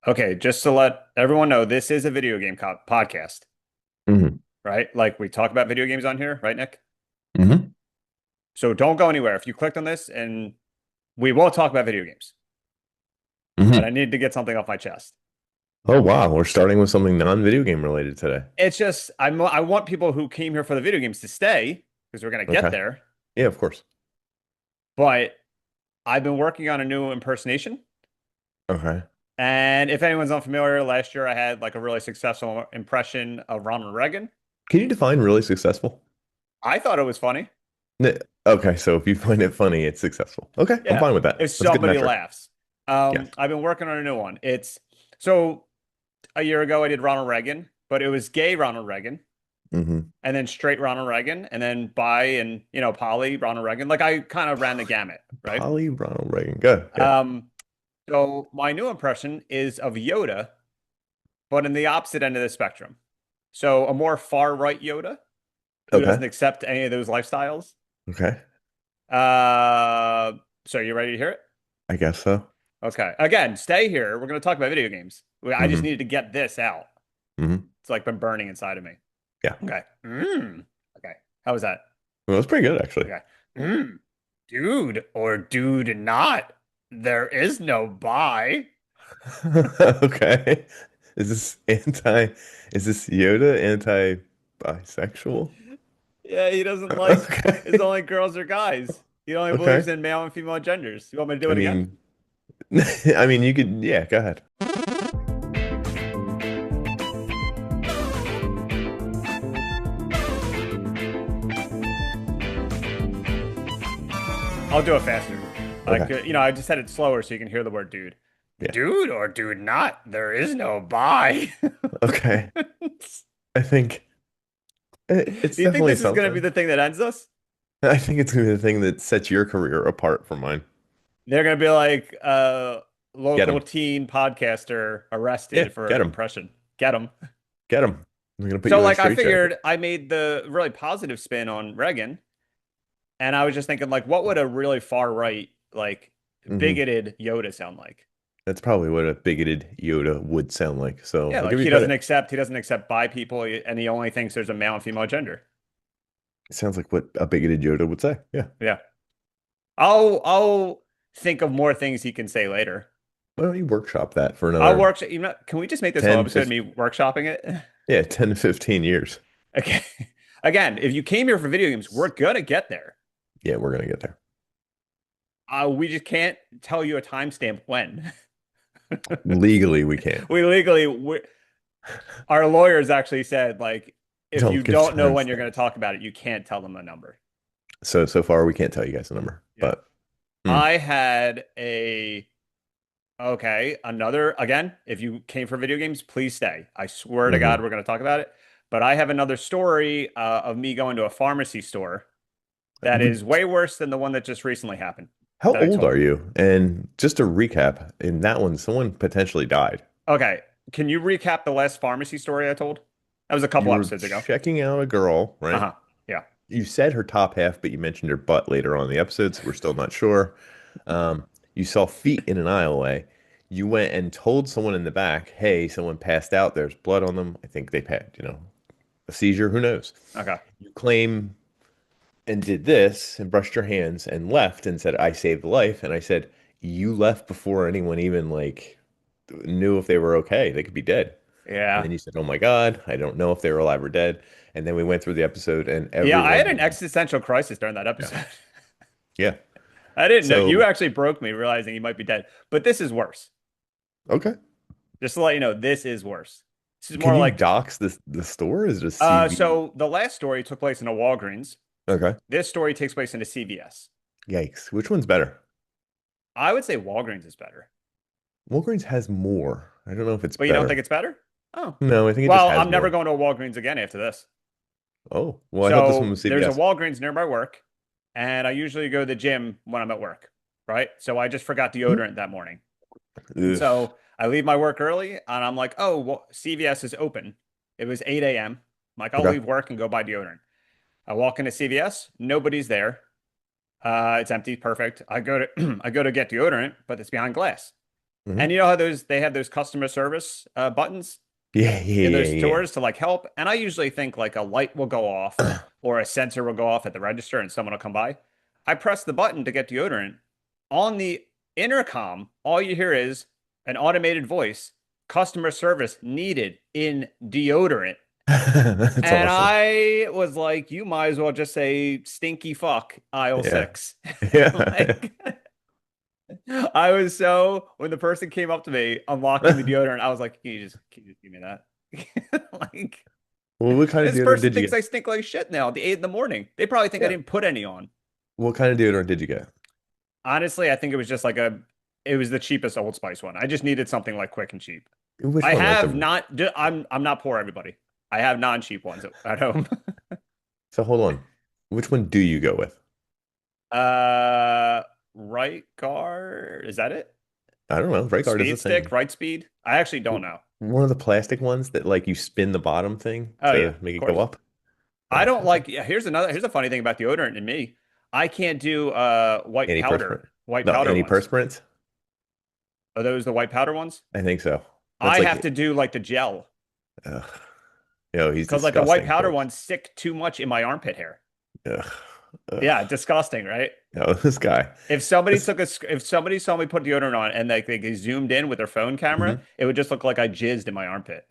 Okay, just to let everyone know, this is a video game podcast, Hmm. right? Like we talk about video games on here, right, Nick? Hmm. So don't go anywhere. If you clicked on this, and we will talk about video games, but I Hmm. need to get something off my chest. Oh wow, we're starting with something non-video game related today. It's just I want people who came here for the video games to stay because we're gonna get Okay. there. Yeah, of course. But I've been working on a new impersonation, Okay. and if anyone's unfamiliar, last year I had like a really successful impression of Ronald Reagan. Can you define really successful? I thought it was funny. Okay, so if you find it funny, it's successful. Okay, I'm Yeah, fine with that. if That's a good somebody metric. laughs. Yes. I've been working on a new one. It's so a year ago I did Ronald Reagan, but it was gay Ronald Reagan, Hmm. and then straight Ronald Reagan, and then bi and poly Ronald Reagan. Like I kind of ran the gamut, right? Polly Ronald Reagan. Good. Yeah. Um, so my new impression is of Yoda, but in the opposite end of the spectrum. So a more far right Yoda who doesn't Okay. accept any of those lifestyles. Okay. Uh, so you ready to hear it? I guess so. Okay. Again, stay here. We're going to talk about video games. I just Hmm. needed to get this out. Hmm. It's like been burning inside of me. Yeah. Okay. Okay. How was that? Well, that's pretty good actually. Okay. Mm. Dude or dude not. There is no buy. Okay. Is this anti, is this Yoda anti-bisexual? Yeah, he doesn't like it's Okay. only girls or guys. He only believes Okay. in male and female genders. You want me to do I it again? mean, I mean, you could, yeah, go ahead. I'll do it faster. Like, Okay. I just said it slower so you can hear the word dude. Yeah. Dude or dude not. There is no buy. Okay. I think it's Do you think definitely this is going to be something. the thing that ends us? I think it's gonna be the thing that sets your career apart from mine. They're going to be like Get local him. teen podcaster Yeah, arrested for get him. impression. Get them. Get him. I'm gonna put So you in a like I straitjacket. figured I made the really positive spin on Reagan, and I was just thinking like what would a really far right like Hmm. bigoted Yoda sound like? That's probably what a bigoted Yoda would sound like. So Yeah, I'll like give you credit. he doesn't accept bi people and he only thinks there's a male and female gender. It sounds like what a bigoted Yoda would say. Yeah. Yeah. I'll think of more things he can say later. Why don't you workshop that for I'll another work. Can we just make this whole 10, episode 15, me workshopping it? yeah, 10 to 15 years. Okay. Again, if you came here for video games, we're gonna get there. Yeah, we're gonna get there. We just can't tell you a timestamp when. Legally, we can't. We legally, our lawyers actually said like, if you Don't give don't know when you're going to timestamps. talk about it, you can't tell them a number. So far we can't tell you guys the number, Yeah. but hmm. I had a okay, another again, if you came for video games, please stay. I swear to God, Hmm. we're going to talk about it. But I have another story of me going to a pharmacy store that is way worse than the one that just recently happened How that I old are told. you? And just to recap, in that one, someone potentially died. Okay, can you recap the last pharmacy story I told? That was a You couple were episodes ago. checking out a girl, right? Uh-huh. Yeah. You said her top half, but you mentioned her butt later on in the episode, so we're still not sure. You saw feet in an aisleway. You went and told someone in the back, "Hey, someone passed out. There's blood on them. I think they've had, a seizure. Who knows?" Okay. You claim and did this and brushed your hands and left and said, "I saved a life." And I said, "You left before anyone even like knew if they were okay. They could be dead." And Yeah. then you said, "Oh my God, I don't know if they were alive or dead." And then we went through the episode and Yeah, I had everyone an was, existential crisis during that yeah, episode. yeah. I didn't know. You So, actually broke me realizing he might be dead. But this is worse. okay. Just to let you know, this is worse. This is Can more you like dox the store? Is it a CV? so the last story took place in a Walgreens. Okay. This story takes place in a CVS. Yikes. Which one's better? I would say Walgreens is better. Walgreens has more. I don't know if it's But you don't think better. it's better? Oh. No, I think it just Well, has I'm never more. going to a Walgreens again after this. Oh, well, I thought this one So was there's a CVS. Walgreens near my work, and I usually go to the gym when I'm at work, right? So I just forgot deodorant that morning. And Ugh. so I leave my work early and I'm like, oh, well, CVS is open. It was 8 a.m. I'm like, I'll Okay. leave work and go buy deodorant. I walk into CVS, nobody's there. It's empty, perfect. I go to I go to get deodorant, but it's behind glass. Hmm. And you know how they have those customer service buttons Yeah, in yeah, those yeah, stores to like help. And I usually think like a light will go off yeah. or a sensor will go off at the register and someone will come by. I press the button to get deodorant. On the intercom, all you hear is an automated voice, customer service needed in deodorant. That's And awesome. I was like, you might as well just say stinky fuck aisle Yeah. 6. Yeah. Like I was so when the person came up to me unlocking the deodorant, I was like, can you just give me that? Like Well, what kind of this deodorant person did you thinks get? I stink like shit now at the 8 in the morning. They probably think I Yeah. didn't put any on. What kind of deodorant did you get? Honestly, I think it was just like it was the cheapest Old Spice one. I just needed something like quick and cheap. Which I one? Like have the not, I'm not poor, everybody. I have non-cheap ones at home. So hold on. Which one do you go with? Uh, right guard, is that it? I don't know. Right guard is a Speed stick, thing. right speed? I actually don't know. One of the plastic ones that like you spin the bottom thing Oh yeah, to make of it go course. up. I don't like, yeah, here's a funny thing about deodorant and me. I can't do Antiperspirant. white No, powder ones. antiperspirant. Are those the white powder ones? I think so. That's I have like, to do like the gel ugh. Yo, he's because like the white disgusting, powder folks. ones stick too much in my armpit hair. Ugh. Ugh. Yeah, disgusting, right? No, this guy. This, If somebody saw me put deodorant on and like they zoomed in with their phone camera, mhm. it would just look like I jizzed in my armpit.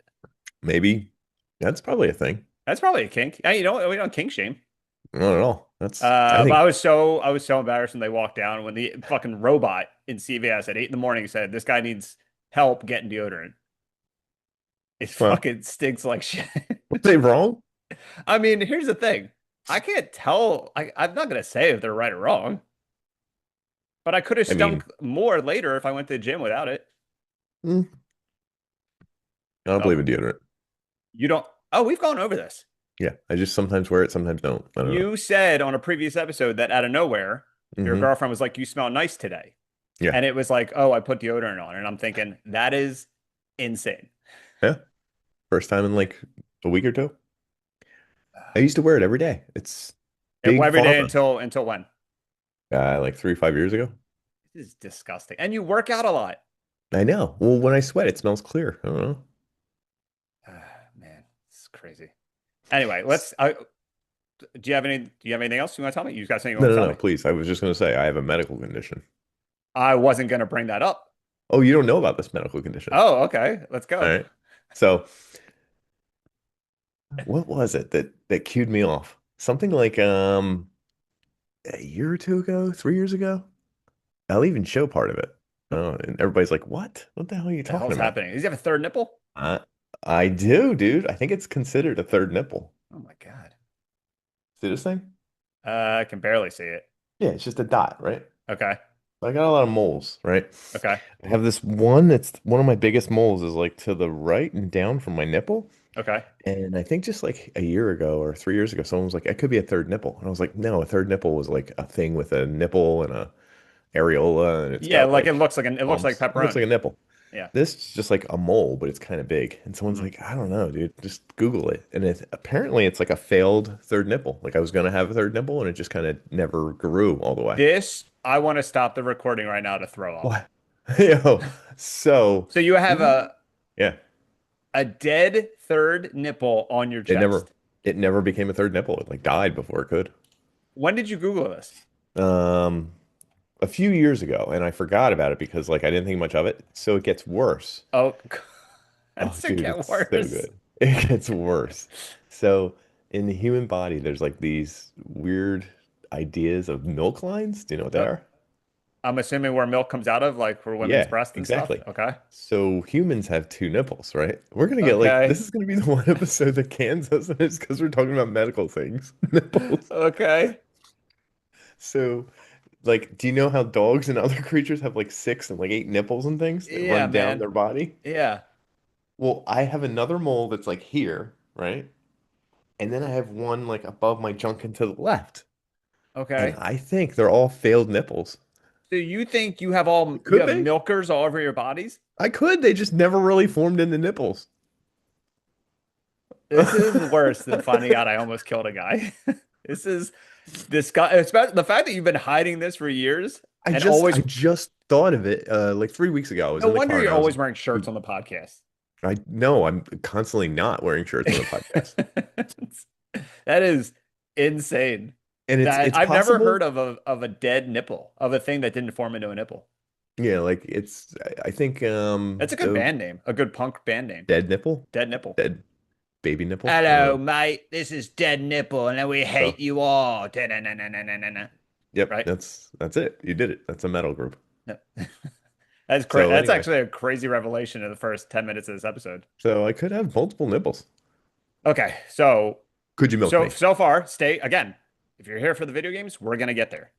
Maybe that's probably a thing. That's probably a kink. Yeah, you know, we don't kink shame. Not at all. I But think, I was so embarrassed when they walked down when the fucking robot in CVS at 8 in the morning said this guy needs help getting deodorant. It well, fucking stinks like shit. was they wrong? I mean, here's the thing. I can't tell. I'm not gonna say if they're right or wrong, but I could have I mean, stunk more later if I went to the gym without it. mm, I don't believe So in deodorant. you don't. Oh, we've gone over this. Yeah, I just sometimes wear it, sometimes don't. I don't know. You said on a previous episode that out of nowhere, your Hmm. girlfriend was like, "You smell nice today," Yeah, and it was like, "Oh, I put deodorant on," and I'm thinking that is insane. yeah. First time in like a week or two. I used to wear it every day. It's And big every day pharma. until when? Like 3 or 5 years ago. This is disgusting. And you work out a lot. I know. Well, when I sweat, it smells clear. I don't know. Man, it's crazy. Anyway, do you have anything else you want to tell me? You got something you No, want to no, tell no. me? Please. I was just going to say I have a medical condition. I wasn't going to bring that up. Oh, you don't know about this medical condition. Oh, okay. Let's All go. right. So, what was it that cued me off? Something like a year or two ago, 3 years ago. I'll even show part of it. What Oh, and everybody's like, "What? What the hell are you the talking hell's about?" happening? Does he have a third nipple? I I do, dude. I think it's considered a third nipple. Oh my God. See this thing? I can barely see it. Yeah, it's just a dot, right? Okay. I got a lot of moles, right? Okay. I have this one that's one of my biggest moles is like to the right and down from my nipple. Okay. And I think just like a year ago or 3 years ago, someone was like, it could be a third nipple. And I was like, no, a third nipple was like a thing with a nipple and a areola and it's Yeah, got like like it looks like bumps. It looks like a pepperoni. nipple. Yeah. This is just like a mole, but it's kind of big. And someone's Mhm. like, I don't know, dude, just Google it. And apparently it's like a failed third nipple. Like I was gonna have a third nipple and it just kind of never grew all the way. This, I want to stop the recording right now to throw up. What? Yo, so So you have yeah, a dead third nipple on your it never chest. it never became a third nipple. It like died before it could. When did you Google this? Um, a few years ago, and I forgot about it because like I didn't think much of it. So it gets worse. Oh, how Oh, does it dude, get it's so worse? good. It gets worse. So in the human body, there's like these weird ideas of milk lines. Do you know what they Uh, are? I'm assuming where milk comes out of, like for women's Yeah, breast and stuff. exactly. Okay. So humans have two nipples, right? We're gonna get like this Okay. is gonna be the one episode that cans us, and it's because we're talking about medical things. Nipples. Okay. So, like, do you know how dogs and other creatures have like 6 and like 8 nipples and things that Yeah, run down man. their body? Yeah. Well, I have another mole that's like here, right? And then I have one like above my junk and to the left. And Okay. I think they're all failed nipples. So you think It you could have be. milkers all over your bodies? I could. They just never really formed into nipples. This is worse than finding out I almost killed a guy. This is this guy, especially the fact that you've been hiding this for years. and I always. just thought of it like 3 weeks ago. I was No in the wonder car and you're I was always like, wearing shirts on the podcast. I no, I'm constantly not wearing shirts on the podcast. That is insane. And That it's I've never possible. heard of a dead nipple, of a thing that didn't form into a nipple. Yeah, like it's I think That's a good the band name, a good punk band name. dead nipple, Dead nipple. dead baby nipple. I don't Hello, know. mate. This is Dead Nipple, and we hate So, you all. Da-na-na-na-na-na-na. yep, Right? that's it. You did it. That's a metal group. No. That's crazy. So That's anyway, actually a crazy revelation in the first 10 minutes of this episode. so I could have multiple nipples. Okay, so Could you milk so me? so far, stay again. If you're here for the video games, we're gonna get there.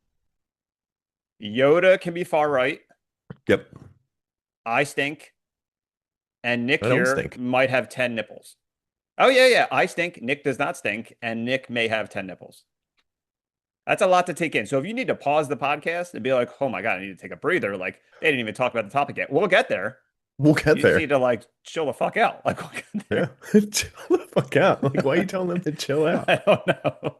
Yoda can be far right. Yep. I stink, and Nick I don't here stink. might have 10 nipples. Oh yeah, yeah. I stink. Nick does not stink, and Nick may have 10 nipples. That's a lot to take in. So if you need to pause the podcast and be like, "Oh my God, I need to take a breather," like they didn't even talk about the topic yet. We'll get there. We'll get You just there. need to like chill the fuck out. Like we'll get Yeah. there. Chill the fuck out. Like, why are you telling them to chill out? I don't know.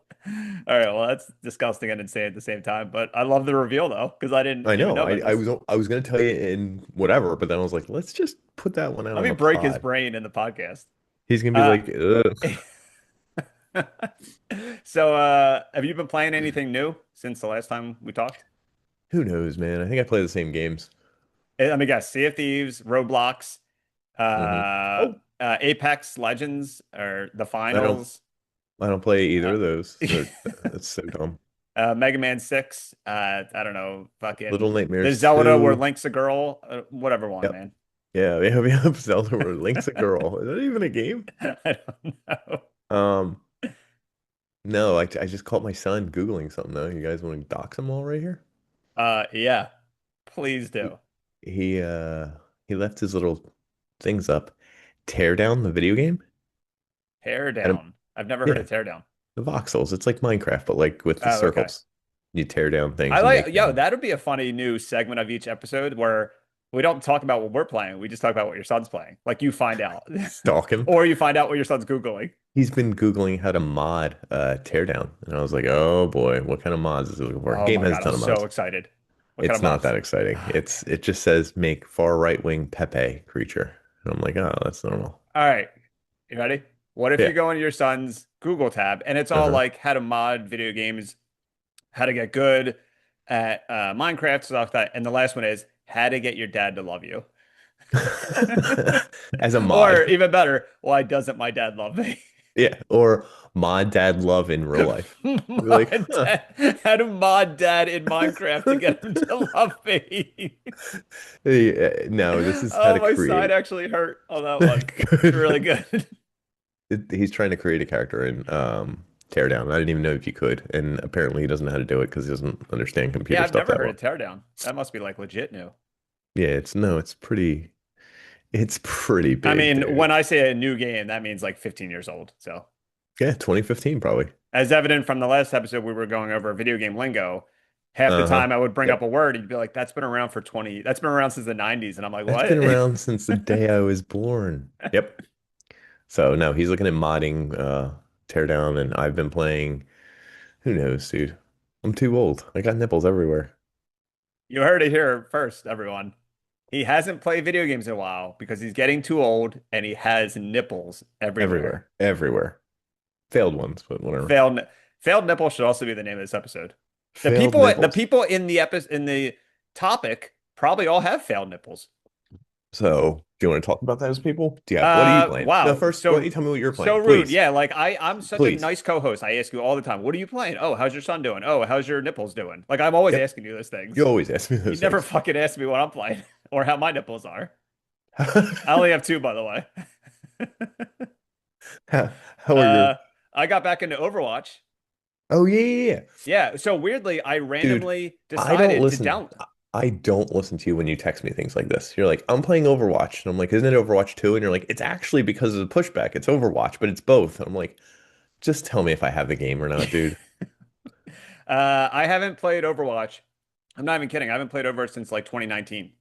All right, well, that's disgusting and insane at the same time. But I love the reveal though, because I didn't I even know. know about this. I was gonna tell you in whatever, but then I was like, let's just put that one out Let on me the break his pod. brain in the podcast. He's gonna be Uh, like, ugh. so have you been playing anything new since the last time we talked? Who knows, man? I think I play the same games. Let me guess. Sea of Thieves, Roblox, Hmm. Oh, Apex Legends, or the I don't finals. I don't play either Uh, of those. That's so dumb. Mega Man 6. I don't know. Little Fucking the Nightmares Zelda where 2. Link's a girl. Whatever one, Yep. man. Yeah, we have Zelda where Link's a girl. Is that even a game? I don't know. Um, no, I just caught my son Googling something though. You guys want to dox him all right here? Yeah. Please He do. he he left his little things up. Tear down the video game? Tear Adam, down. I've never heard yeah, of tear down. the voxels. It's like Minecraft, but like with the Oh, okay. circles. You tear down I things and like, make yo, them that would be a funny new segment of each episode where we don't talk about what we're playing. We just talk about what your son's playing. Like you find out, stalk him. or you find out what your son's Googling. He's been Googling how to mod Teardown. And I was like, oh boy, what kind of mods is he looking for? Oh Game my has a God, I'm ton of so mods. excited. What kind It's of not mods? that exciting. It just says make far right wing Pepe creature. And I'm like, oh, that's normal. All right. You ready? What if you Yeah. go into your son's Google tab and it's all Uh-huh. like how to mod video games, how to get good at Minecraft, stuff like that. And the last one is how to get your dad to love you. As a Or mod. even better, why doesn't my dad love me? Yeah. Or mod dad love in real life. Be like, Mod huh. dad, how to mod dad in Minecraft to get him to love me. No, this is how Oh, to my side create. actually hurt on that one. It's really Good. good. He's trying to create a character in Teardown. I didn't even know if you could, and apparently he doesn't know how to do it because he doesn't understand Yeah, computer I've stuff never that heard well. of teardown. That must be like legit new. Yeah, it's pretty I big, mean, dude. when I say a new game, that means like 15 years old. So, Yeah, 2015 probably. as evident from the last episode, we were going over video game lingo. Half the Uh-huh. time I would bring up Yep. a word, and you'd be like, that's been around for 20, that's been around since the 90s. And I'm like, That's been what? around since the day I was born. Yep. So no, he's looking at modding Teardown, and I've been playing. Who knows, dude? I'm too old. I got nipples everywhere. You heard it here first, everyone. He hasn't played video games in a while because he's getting too old and he has nipples everywhere. Everywhere. Everywhere. Failed ones, but whatever. Failed, failed nipple should also be the name of this episode. Failed The nipples. people in the episode in the topic probably all have failed nipples. So, do you want to talk about those people? Do you have, what are you playing? No, Wow. first, why don't you tell me what you're So playing, rude. please? Yeah, like I'm such a Please. nice co-host. I ask you all the time, what are you playing? Oh, how's your son doing? Oh, how's your nipples doing? Like I'm always Yep. asking you those You things. always ask me You those never things. fucking ask me what I'm playing or how my nipples are. I only have two, by the way. How are your? Uh, I got back into Overwatch. Oh yeah, yeah, yeah. Yeah, so weirdly, I Dude, randomly I don't decided to listen. down. I don't listen to you when you text me things like this. You're like, I'm playing Overwatch. And I'm like, isn't it Overwatch 2? And you're like, it's actually because of the pushback. It's Overwatch, but it's both. And I'm like, just tell me if I have the game or not, dude. I haven't played Overwatch. I'm not even kidding. I haven't played Overwatch since like 2019.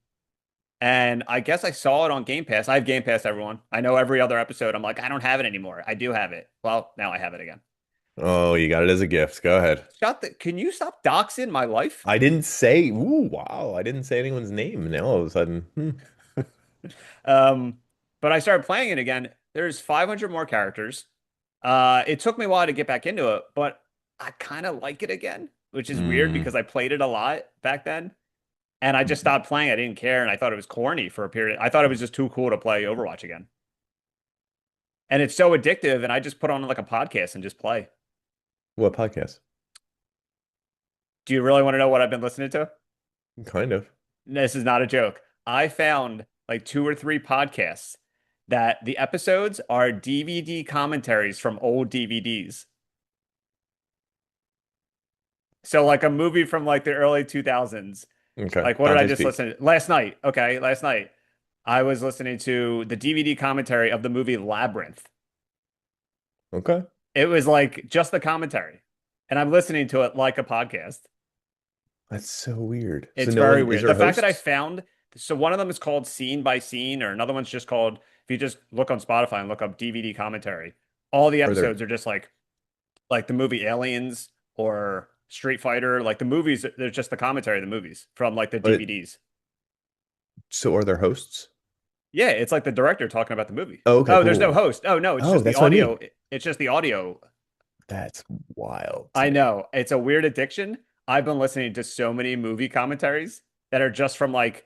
And I guess I saw it on Game Pass. I have Game Pass, everyone. I know every other episode, I'm like, I don't have it anymore. I do have it. Well, now I have it again. Oh, you got it as a gift. Go ahead. Can you stop doxing my life? I didn't say, ooh, wow. I didn't say anyone's name. Now all of a sudden, Um, but I started playing it again. There's 500 more characters. It took me a while to get back into it, but I kind of like it again, which is weird Mm. because I played it a lot back then, and I just stopped playing. I didn't care, and I thought it was corny for a period. I thought it was just too cool to play Overwatch again. And it's so addictive, and I just put on like a podcast and just play. What podcast? Do you really want to know what I've been listening to? Kind of. This is not a joke. I found like two or three podcasts that the episodes are DVD commentaries from old DVDs. So like a movie from like the early 2000s. Okay. Like what did I Dante's just Peak. listen to? Last night? Okay, last night I was listening to the DVD commentary of the movie Labyrinth. Okay. It was like just the commentary. And I'm listening to it like a podcast. That's so weird. So It's no very one is weird. there The fact that I hosts? found, so one of them is called Scene by Scene, or another one's just called, if you just look on Spotify and look up DVD commentary, all the Are there episodes are just like the movie Aliens or Street Fighter. Like the movies, there's just the commentary of the movies from like the but DVDs. so are there hosts? Yeah, it's like the director talking about the movie. Oh, okay, Oh, there's no cool. host. Oh no, it's Oh, just the that's what I mean. audio. It's just the audio. That's wild to I me. know. It's a weird addiction. I've been listening to so many movie commentaries that are just from like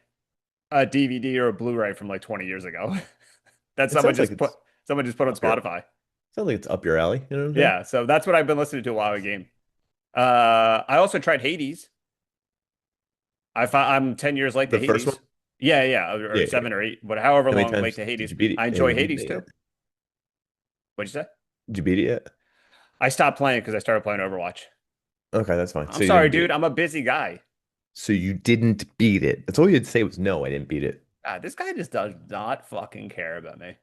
a DVD or a Blu-ray from like 20 years ago that It sounds like someone just put on up your Spotify. sounds like it's up your alley. You know what I'm saying? Yeah, so that's what I've been listening to while I game. I also tried Hades. I'm 10 years late to The first one? Hades. Yeah, yeah, or Yeah, yeah. 7 or 8, but however How many long late times to did Hades. you beat it? I Have enjoy you beaten Hades it too. yet? What'd you say? Did you beat it yet? I stopped playing because I started playing Overwatch. Okay, that's fine. I'm So you sorry, didn't beat dude. it. I'm a busy guy. So you didn't beat it. That's all you had to say was no, I didn't beat it. This guy just does not fucking care about me.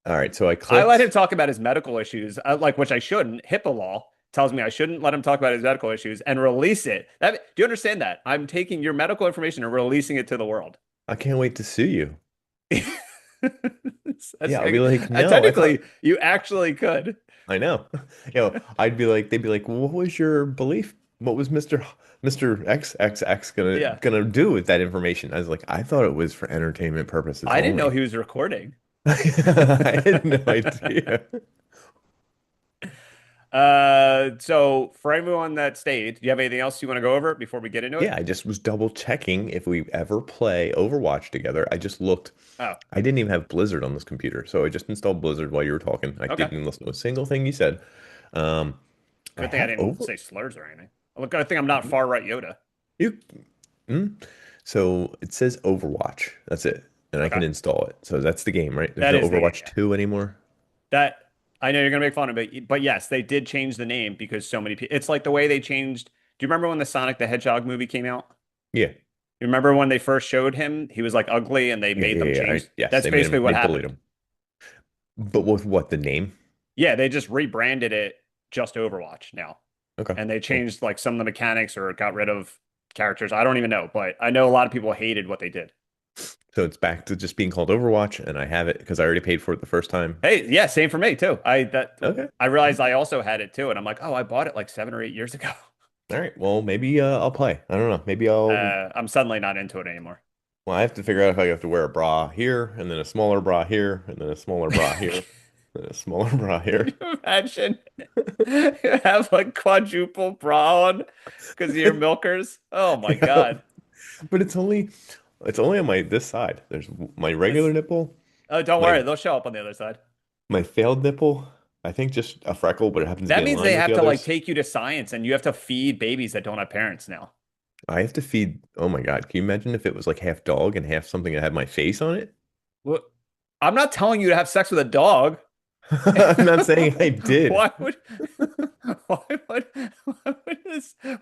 All right, so I I let him clicked. talk about his medical issues, like which I shouldn't. HIPAA law tells me I shouldn't let him talk about his medical issues and release it. Do you understand that? I'm taking your medical information and releasing it to the world. I can't wait to sue you. That's, Yeah, I'll be like, no, I thought technically, you actually could. I know. I'd be like, they'd be like, well, what was your belief? What was Mr. XXX Yeah. gonna do with that information? I was like, I thought it was for entertainment purposes I didn't know only. he was recording. I had no idea. So for everyone that stayed, do you have anything else you want to go over before we get into it? Yeah, I just was double checking if we ever play Overwatch together. I just looked. Oh, I didn't even have Blizzard on this computer, so I just installed Blizzard while you were talking. I okay. didn't listen to a single thing you said. Um, I Good thing I have didn't over say slurs or anything. Look, I think I'm not far right Yoda. you. Mm. So it says Overwatch. That's it, and I Okay. can install it. So that's the game, right? There's That no is the game, Overwatch yeah. 2 anymore. That I know you're gonna make fun of it, but yes, they did change the name because so many people. It's like the way they changed. Do you remember when the Sonic the Hedgehog movie came out? Yeah, You remember when they first showed him? He was like ugly, and they yeah, made yeah, them yeah. change. Yes, That's they made basically him. what They bullied happened. him. But with what the name? Yeah, they just rebranded it just Overwatch now, Okay, and they cool. changed like some of the mechanics or got rid of characters. I don't even know, but I know a lot of people hated what they did. So it's back to just being called Overwatch, and I have it because I already paid for it the first time. Hey, yeah, same for me too. Okay. I realized I also had it too, and I'm like, oh, I bought it like 7 or 8 years ago. All right. Well, maybe I'll play. I don't know. Maybe I'll. I'm suddenly not into it anymore. Well, I have to figure out if I have to wear a bra here, and then a smaller bra here, and then a smaller bra here, and a smaller bra Can here. you imagine you have like quadruple bra on because of your milkers? Oh my You know? God. But it's only on my this side. There's my regular It's nipple, Oh, don't my worry, they'll show up on the other side. my failed nipple. I think just a freckle, but it happens to be That in means line they with have the to like others. take you to science and you have to feed babies that don't have parents now. I have to feed. Oh my God. Can you imagine if it was like half dog and half something that had my face on it? Well, I'm not telling you to have sex with a dog. I'm not saying I did. Why would why would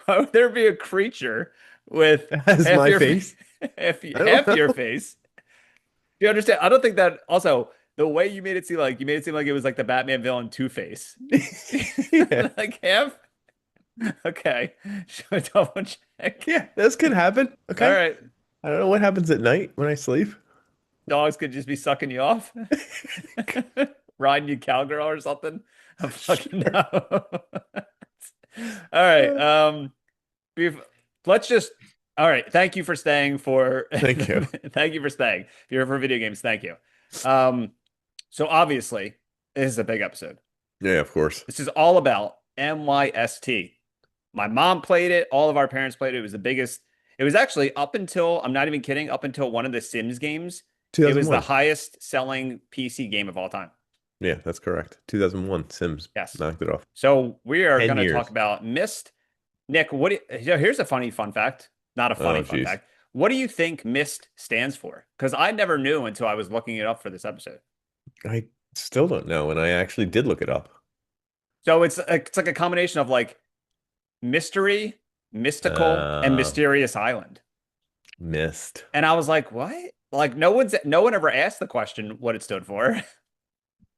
why would there be a creature with As half my your face? I don't half your know. face? Do you understand? I don't think that also the way you made it seem like it was like the Batman villain Two-Face. Yeah. Like half. Okay. Should I double check? Yeah, this could happen. All Okay. right. I don't know what happens at night when I sleep. Dogs could just be sucking you off, riding you cowgirl or something. I'm fucking Sure. no. All right. We've let's just all right. Thank you for staying for Thank you. thank you for staying. If you're here for video games, thank you. Um, so obviously, this is a big episode. Yeah, of course. This is all about MYST. My mom played it, all of our parents played it. It was the biggest. It was actually up until, I'm not even kidding, up until one of the Sims games, it was the 2001. highest selling PC game of all time. Yeah, that's correct. 2001. Sims Yes. knocked it off. So we are 10 going to talk years. about MYST. Nick, here's a funny fun fact. Not a funny Oh, fun geez. fact. What do you think MYST stands for? Because I never knew until I was looking it up for this episode. I still don't know, and I actually did look it up. So it's like a combination of like mystery, mystical, and Uh, mysterious island. missed. And I was like, what? Like no one ever asked the question what it stood for,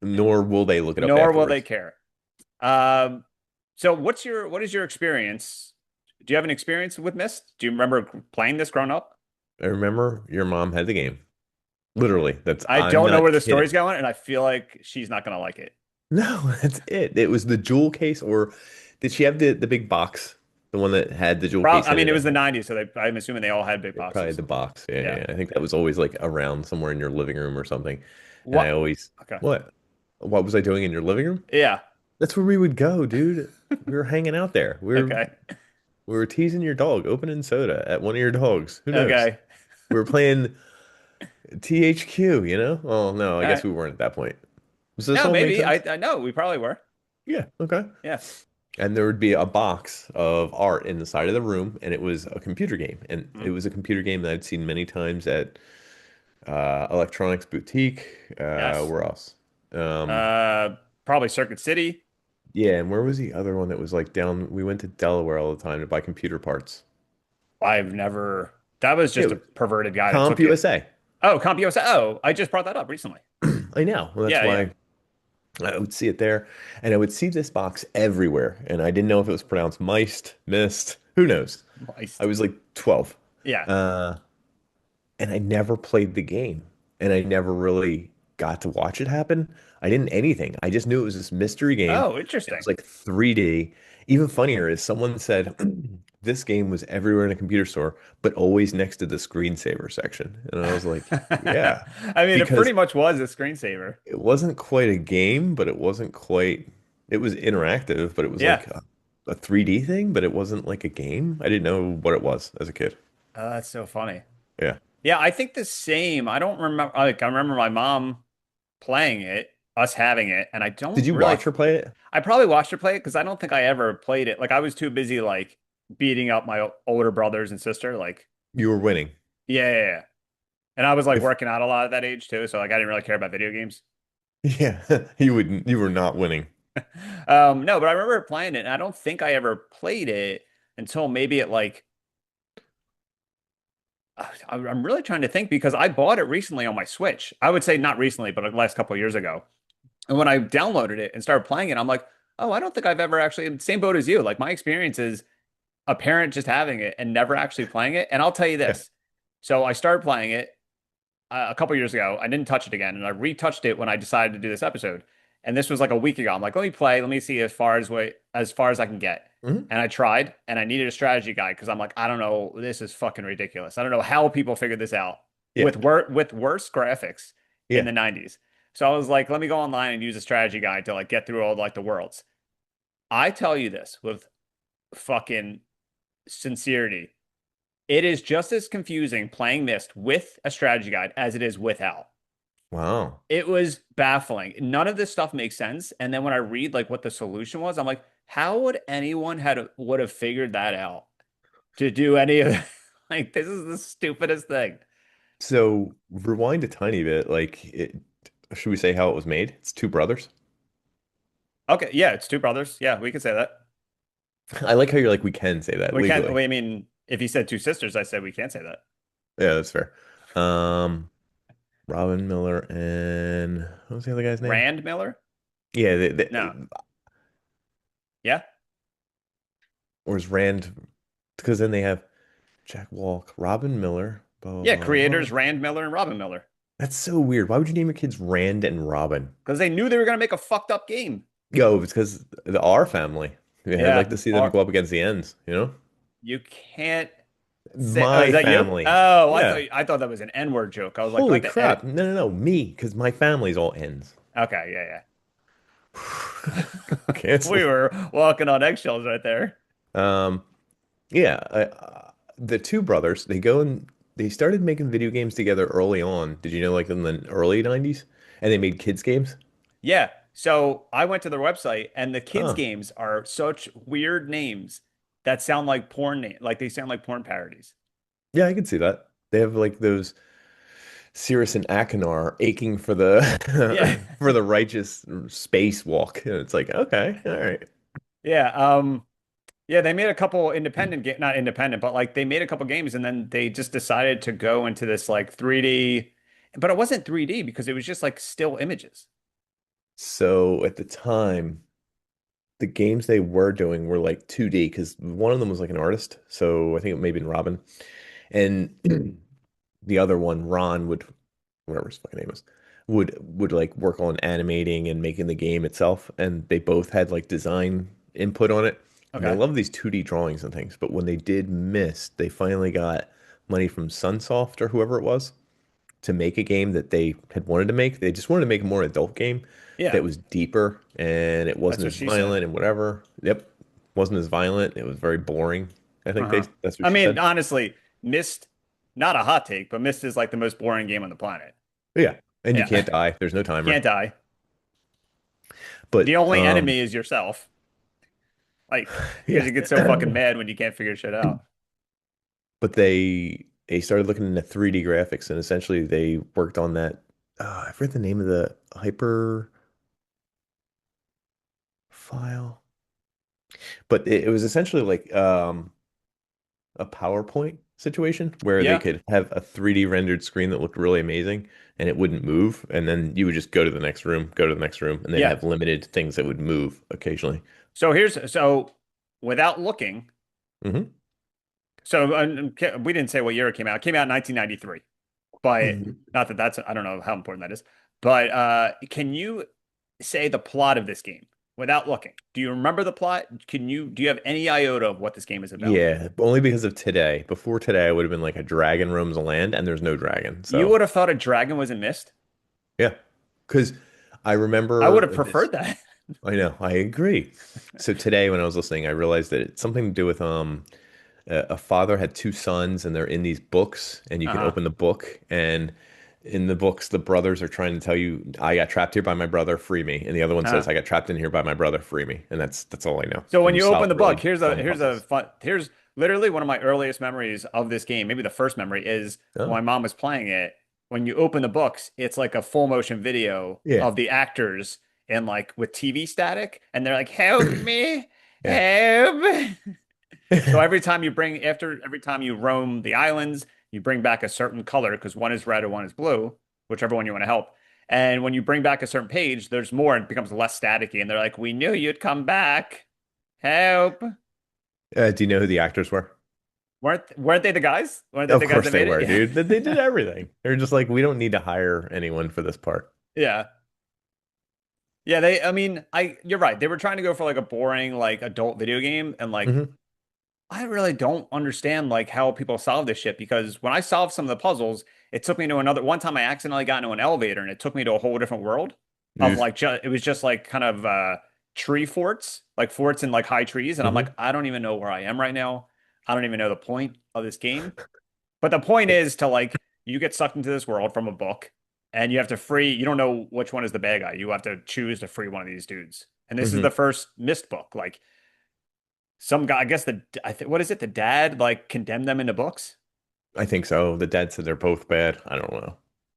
Nor will they look it up nor will they afterwards. care. Um, so what is your experience? Do you have an experience with Myst? Do you remember playing this growing up? I remember your mom had the game. Literally, I I'm don't know where not the story's kidding. going, and I feel like she's not gonna like it. No, that's it. It was the jewel case, or did she have the big box? The one that had the jewel case I in mean, it it was that the had '90s, so I'm assuming they all had big probably boxes. the box. Yeah, yeah, Yeah. yeah. I think that was always like around somewhere in your living room or something. And I What? always, Okay. what? What was I doing in your living room? Yeah. That's where we would go, dude. We were hanging out there. Okay. We were teasing your dog, opening soda at one of your dogs. Who knows? Okay. We were playing THQ, you know? Oh no, I All guess right. we weren't at that point. Does this No, all make maybe. sense? I know we probably were. Yeah, okay. Yeah. And there would be a box of art in the side of the room, and it was a computer game. And it Mhm. was a computer game that I'd seen many times at Electronics Boutique. Yes. Where else? Um, Probably Circuit City. yeah, and where was the other one that was like down? We went to Delaware all the time to buy computer parts. I've never. That was Yeah, just a perverted guy that Comp took it. USA. Oh, CompUSA. Oh, I just brought that up recently. I know. Well, that's Yeah, yeah. why I would see it there, and I would see this box everywhere, and I didn't know if it was pronounced Meist, Mist, who knows? I Moist. was like 12. Yeah. Uh, and I never played the game, and I never really got to watch it happen. I didn't anything. I just knew it was this mystery game. Oh, It interesting. was like 3D. Even funnier is someone said this game was everywhere in a computer store, but always next to the screensaver section. And I was like, yeah, I mean, it pretty because much was a screensaver. it wasn't quite a game, but it wasn't quite, it was interactive, but it was Yeah. like a 3D thing, but it wasn't like a game. I didn't know what it was as a kid. Oh, that's so funny. Yeah. Yeah, I think the same. I don't remember. Like, I remember my mom playing it, us having it, and I Did don't you really. watch her play it? I probably watched her play it because I don't think I ever played it. Like, I was too busy like beating up my older brothers and sister. Like, You were winning. yeah, yeah, yeah. And I was like If working out a lot at that age too, so like I didn't really care about video games. yeah, you were not winning. No, but I remember playing it, and I don't think I ever played it until maybe at like I'm really trying to think because I bought it recently on my Switch. I would say not recently, but like the last couple of years ago. And when I downloaded it and started playing it, I'm like, oh, I don't think I've ever actually same boat as you. Like my experience is a parent just having it and never actually playing it. And I'll tell you Yeah. this. So I started playing it a couple years ago. I didn't touch it again, and I retouched it when I decided to do this episode. And this was like a week ago. I'm like, let me play, let me see as far as I can get. Mhm. And I tried, and I needed a strategy guide because I'm like, I don't know, this is fucking ridiculous. I don't know how people figured this out Yeah. with worse graphics in Yeah. the 90s. So I was like, let me go online and use a strategy guide to like get through all like the worlds. I tell you this with fucking sincerity. It is just as confusing playing Myst with a strategy guide as it is without. Wow. It was baffling. None of this stuff makes sense. And then when I read like what the solution was, I'm like, how would anyone had would have figured that out to do any of like this is the stupidest thing. So rewind a tiny bit. Should we say how it was made? It's two brothers. Okay, yeah, it's two brothers. Yeah, we could say that. I like how you're like we can say that We can't. legally. I mean, if he said two sisters, I said we can't say that. Yeah, that's fair. Um, Robin Miller and what was the other guy's name? Rand Miller? Yeah, No. Yeah. or is Rand? Because then they have Jack Walk, Robin Miller, blah Yeah, blah blah. creators Rand Miller and Robin Miller. That's so weird. Why would you name your kids Rand and Robin? Because they knew they were gonna make a fucked up game. Yo, it's because the R family. Yeah, I'd like Yeah. to see them Or go up against the ends, you know? you can't say, oh, is My that you? family. Oh, Yeah. I thought that was an N-word joke. I was like, do I Holy have to edit? crap. No, no, no. Me, because my family's all ends. Okay, yeah, yeah. We Cancel. were walking on eggshells right there. Um, yeah, the two brothers, they go and they started making video games together early on. Did you know, like in the early 90s? And they made kids games? Yeah. So I went to their website and the kids' Oh, games are such weird names that sound like porn name, like they sound like porn parodies. yeah, I can see that. They have like those Cirrus and Achenar aching for Yeah. the for the righteous space walk. And it's like, okay, all right. Yeah. Yeah, they made a couple independent game, not independent, but like they made a couple games and then they just decided to go into this like 3D, but it wasn't 3D because it was just like still images. So at the time, the games they were doing were like 2D because one of them was like an artist. So I think it may have been Robin. And the other one, Ron, would whatever his fucking name is, would like work on animating and making the game itself. And they both had like design input on it. And they Okay. love these 2D drawings and things. But when they did Myst, they finally got money from Sunsoft or whoever it was to make a game that they had wanted to make. They just wanted to make a more adult game Yeah, that was deeper and it that's wasn't what as she said. violent and whatever. Yep, wasn't as violent. It was very boring. I think Uh-huh. that's what I she mean, said. honestly, Myst, not a hot take, but Myst is like the most boring game on the planet. But yeah, and you Yeah. can't die. There's no timer. Can't die. The But only enemy is yourself. Like, because yeah. you get so fucking mad when you can't figure shit out. But they started looking into 3D graphics and essentially they worked on that. I forget the name of the hyper file, but it was essentially like a PowerPoint situation where they Yeah. could have a 3D rendered screen that looked really amazing and it wouldn't move. And then you would just go to the next room, go to the next room, and they'd Yeah. have limited things that would move occasionally. So without looking, Hmm. we didn't say what year it came out. It came out in 1993, but Mhm. not that I don't know how important that is. But can you say the plot of this game without looking? Do you remember the plot? Do you have any iota of what this game is about? Yeah, only because of today. Before today, I would have been like a dragon roams the land, and there's no dragon. You So would have thought a dragon was a mist. yeah, because I I would remember have this. preferred that. I know, I agree. So today, when I was listening, I realized that it's something to do with a father had two sons and they're in these books and you can Uh-huh. open the book and in the books the brothers are trying to tell you I got trapped here by my brother, free me, and the other one says Uh-huh. I got trapped in here by my brother, free me, and that's all I know, So when and you you solve open the book, really dumb puzzles. here's literally one of my earliest memories of this game. Maybe the first memory is when Oh my mom was playing it. When you open the books, it's like a full motion video yeah. of the actors and like with TV static, and they're like, "Help me, Yeah. help." So every time you roam the islands, you bring back a certain color because one is red or one is blue, whichever one you want to help. And when you bring back a certain page, there's more and it becomes less staticky. And they're like, "We knew you'd come back. Help." Do you know who the actors were? Weren't they the guys? Weren't they Of the guys course that they made it? were, Yeah. dude. They did everything. They're just like, we don't need to hire anyone for this part. Yeah. Yeah, I mean, you're right. They were trying to go for like a boring, like adult video game. And like, Hmm. I really don't understand like how people solve this shit because when I solved some of the puzzles, it took me to one time I accidentally got into an elevator and it took me to a whole different world of Oof. like, it was just like kind of tree forts, like forts in like high trees. And I'm like, Hmm. I don't even know where I am right now. I don't even know the point of this game. But the point is to like you get sucked into this world from a book and you have to free, you don't know which one is the bad guy. You have to choose to free one of these dudes. And this is Hmm. the first missed book. Like some guy, I guess what is it? The dad like condemned them into books. I think so. The dad said they're both bad. I don't know.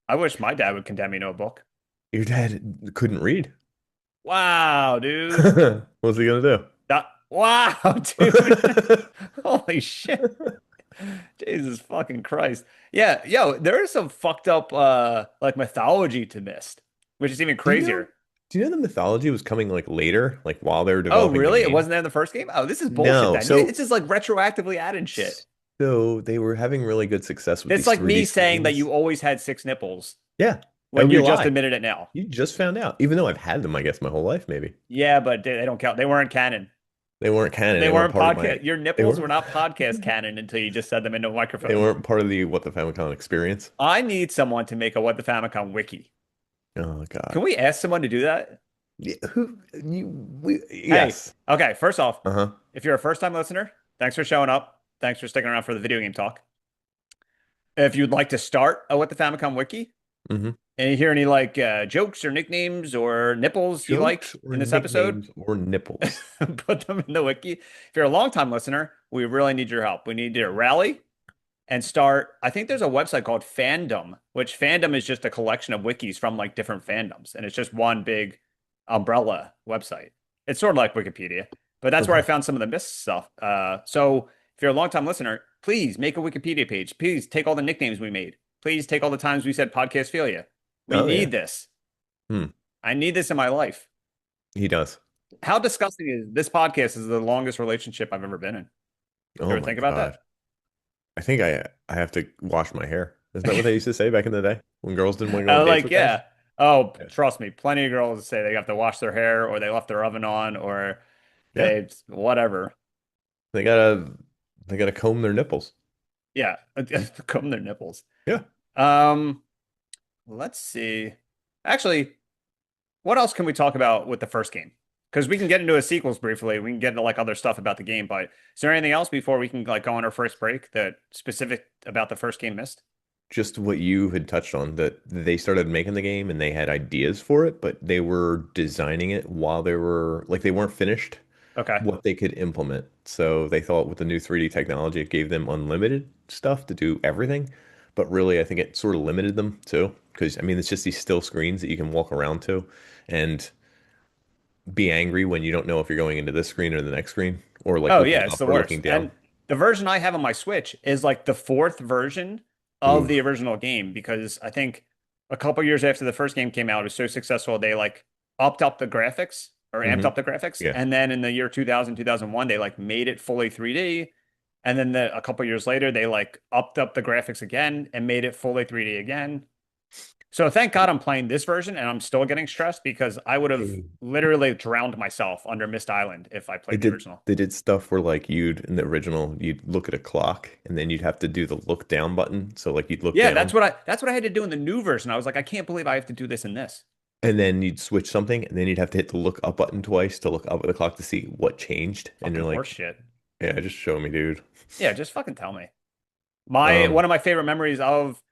I wish my dad would condemn me to a book. Your dad couldn't read. Wow, dude. What's he gonna Wow, dude. do? Holy shit. Jesus fucking Christ. Yeah, yo, there is some fucked up like mythology to Myst, which is even Do you know? crazier. Do you know the mythology was coming like later, like while they were Oh, developing the really? It game? wasn't there in the first game? Oh, this is bullshit No. then. It's just like retroactively adding shit. So they were having really good success with It's these like 3D me saying that screens. you always had six nipples Yeah, that when would be you a just lie. admitted it now. You just found out, even though I've had them, I guess, my whole life, maybe. Yeah, but they don't count. They weren't canon. They weren't canon. They They weren't weren't part of my. podcast. Your They nipples were. were not podcast canon until you just said them into a They microphone. weren't part of the what the Famicom experience. I need someone to make a What the Famicom wiki. Oh God. Can we ask someone to do that? Yeah, who you? We, Hey, yes. okay, first off, Uh-huh. if you're a first-time listener, thanks for showing up. Thanks for sticking around for the video game talk. If you'd like to start a What the Famicom wiki, Hmm. and you hear any like jokes or nicknames or nipples you like Jokes or in this episode, nicknames or nipples. put them in the wiki. If you're a long-time listener, we really need your help. We need you to rally and start. I think there's a website called Fandom, which Fandom is just a collection of wikis from like different fandoms, and it's just one big umbrella website. It's sort of like Wikipedia, but that's where I Okay. found some of the MYST stuff. So if you're a longtime listener, please make a Wikipedia page. Please take all the nicknames we made. Please take all the times we said podcast failure. We Oh yeah. need this. Hmm. I need this in my life. He does. How disgusting is this podcast is the longest relationship I've ever been in. You Oh ever my think about God. that? I think I have to wash my hair. Isn't that what they used to say back in the day when girls didn't want to go on dates Like, with guys? yeah. Oh, Yeah. trust me, plenty of girls say they have to wash their hair or they left their oven on or Yeah. they whatever. They gotta they gotta comb their nipples. Yeah, comb their nipples. Yeah. Um, let's see. Actually, what else can we talk about with the first game? Because we can get into a sequels briefly. We can get into like other stuff about the game, but is there anything else before we can like go on our first break that specific about the first game missed? Just what you had touched on, that they started making the game and they had ideas for it, but they were designing it while they were like they weren't finished Okay. what they could implement. So they thought with the new 3D technology, it gave them unlimited stuff to do everything. But really, I think it sort of limited them too. Because I mean, it's just these still screens that you can walk around to and be angry when you don't know if you're going into this screen or the next screen, or like Oh looking yeah, it's up the or looking worst. down. And the version I have on my Switch is like the fourth version of Ooh. the original game because I think a couple years after the first game came out, it was so successful they like upped up the graphics or amped Hmm. up the graphics. Yeah. And then in the year 2000, 2001, they like made it fully 3D. And then a couple years later, they like upped up the graphics again and made it fully 3D again. So thank God I'm playing this version and I'm still getting stressed because I would have They literally drowned myself under Mist Island if I they played the did original. they did stuff where like you'd in the original you'd look at a clock and then you'd have to do the look down button. So like you'd look Yeah, down that's what I had to do in the new version. I was like, I can't believe I have to do this in this. and then you'd switch something and then you'd have to hit the look up button twice to look up at the clock to see what changed. And Fucking you're horse like, shit. yeah, just show me, dude. Yeah, just fucking tell me. My Um, one of my favorite memories of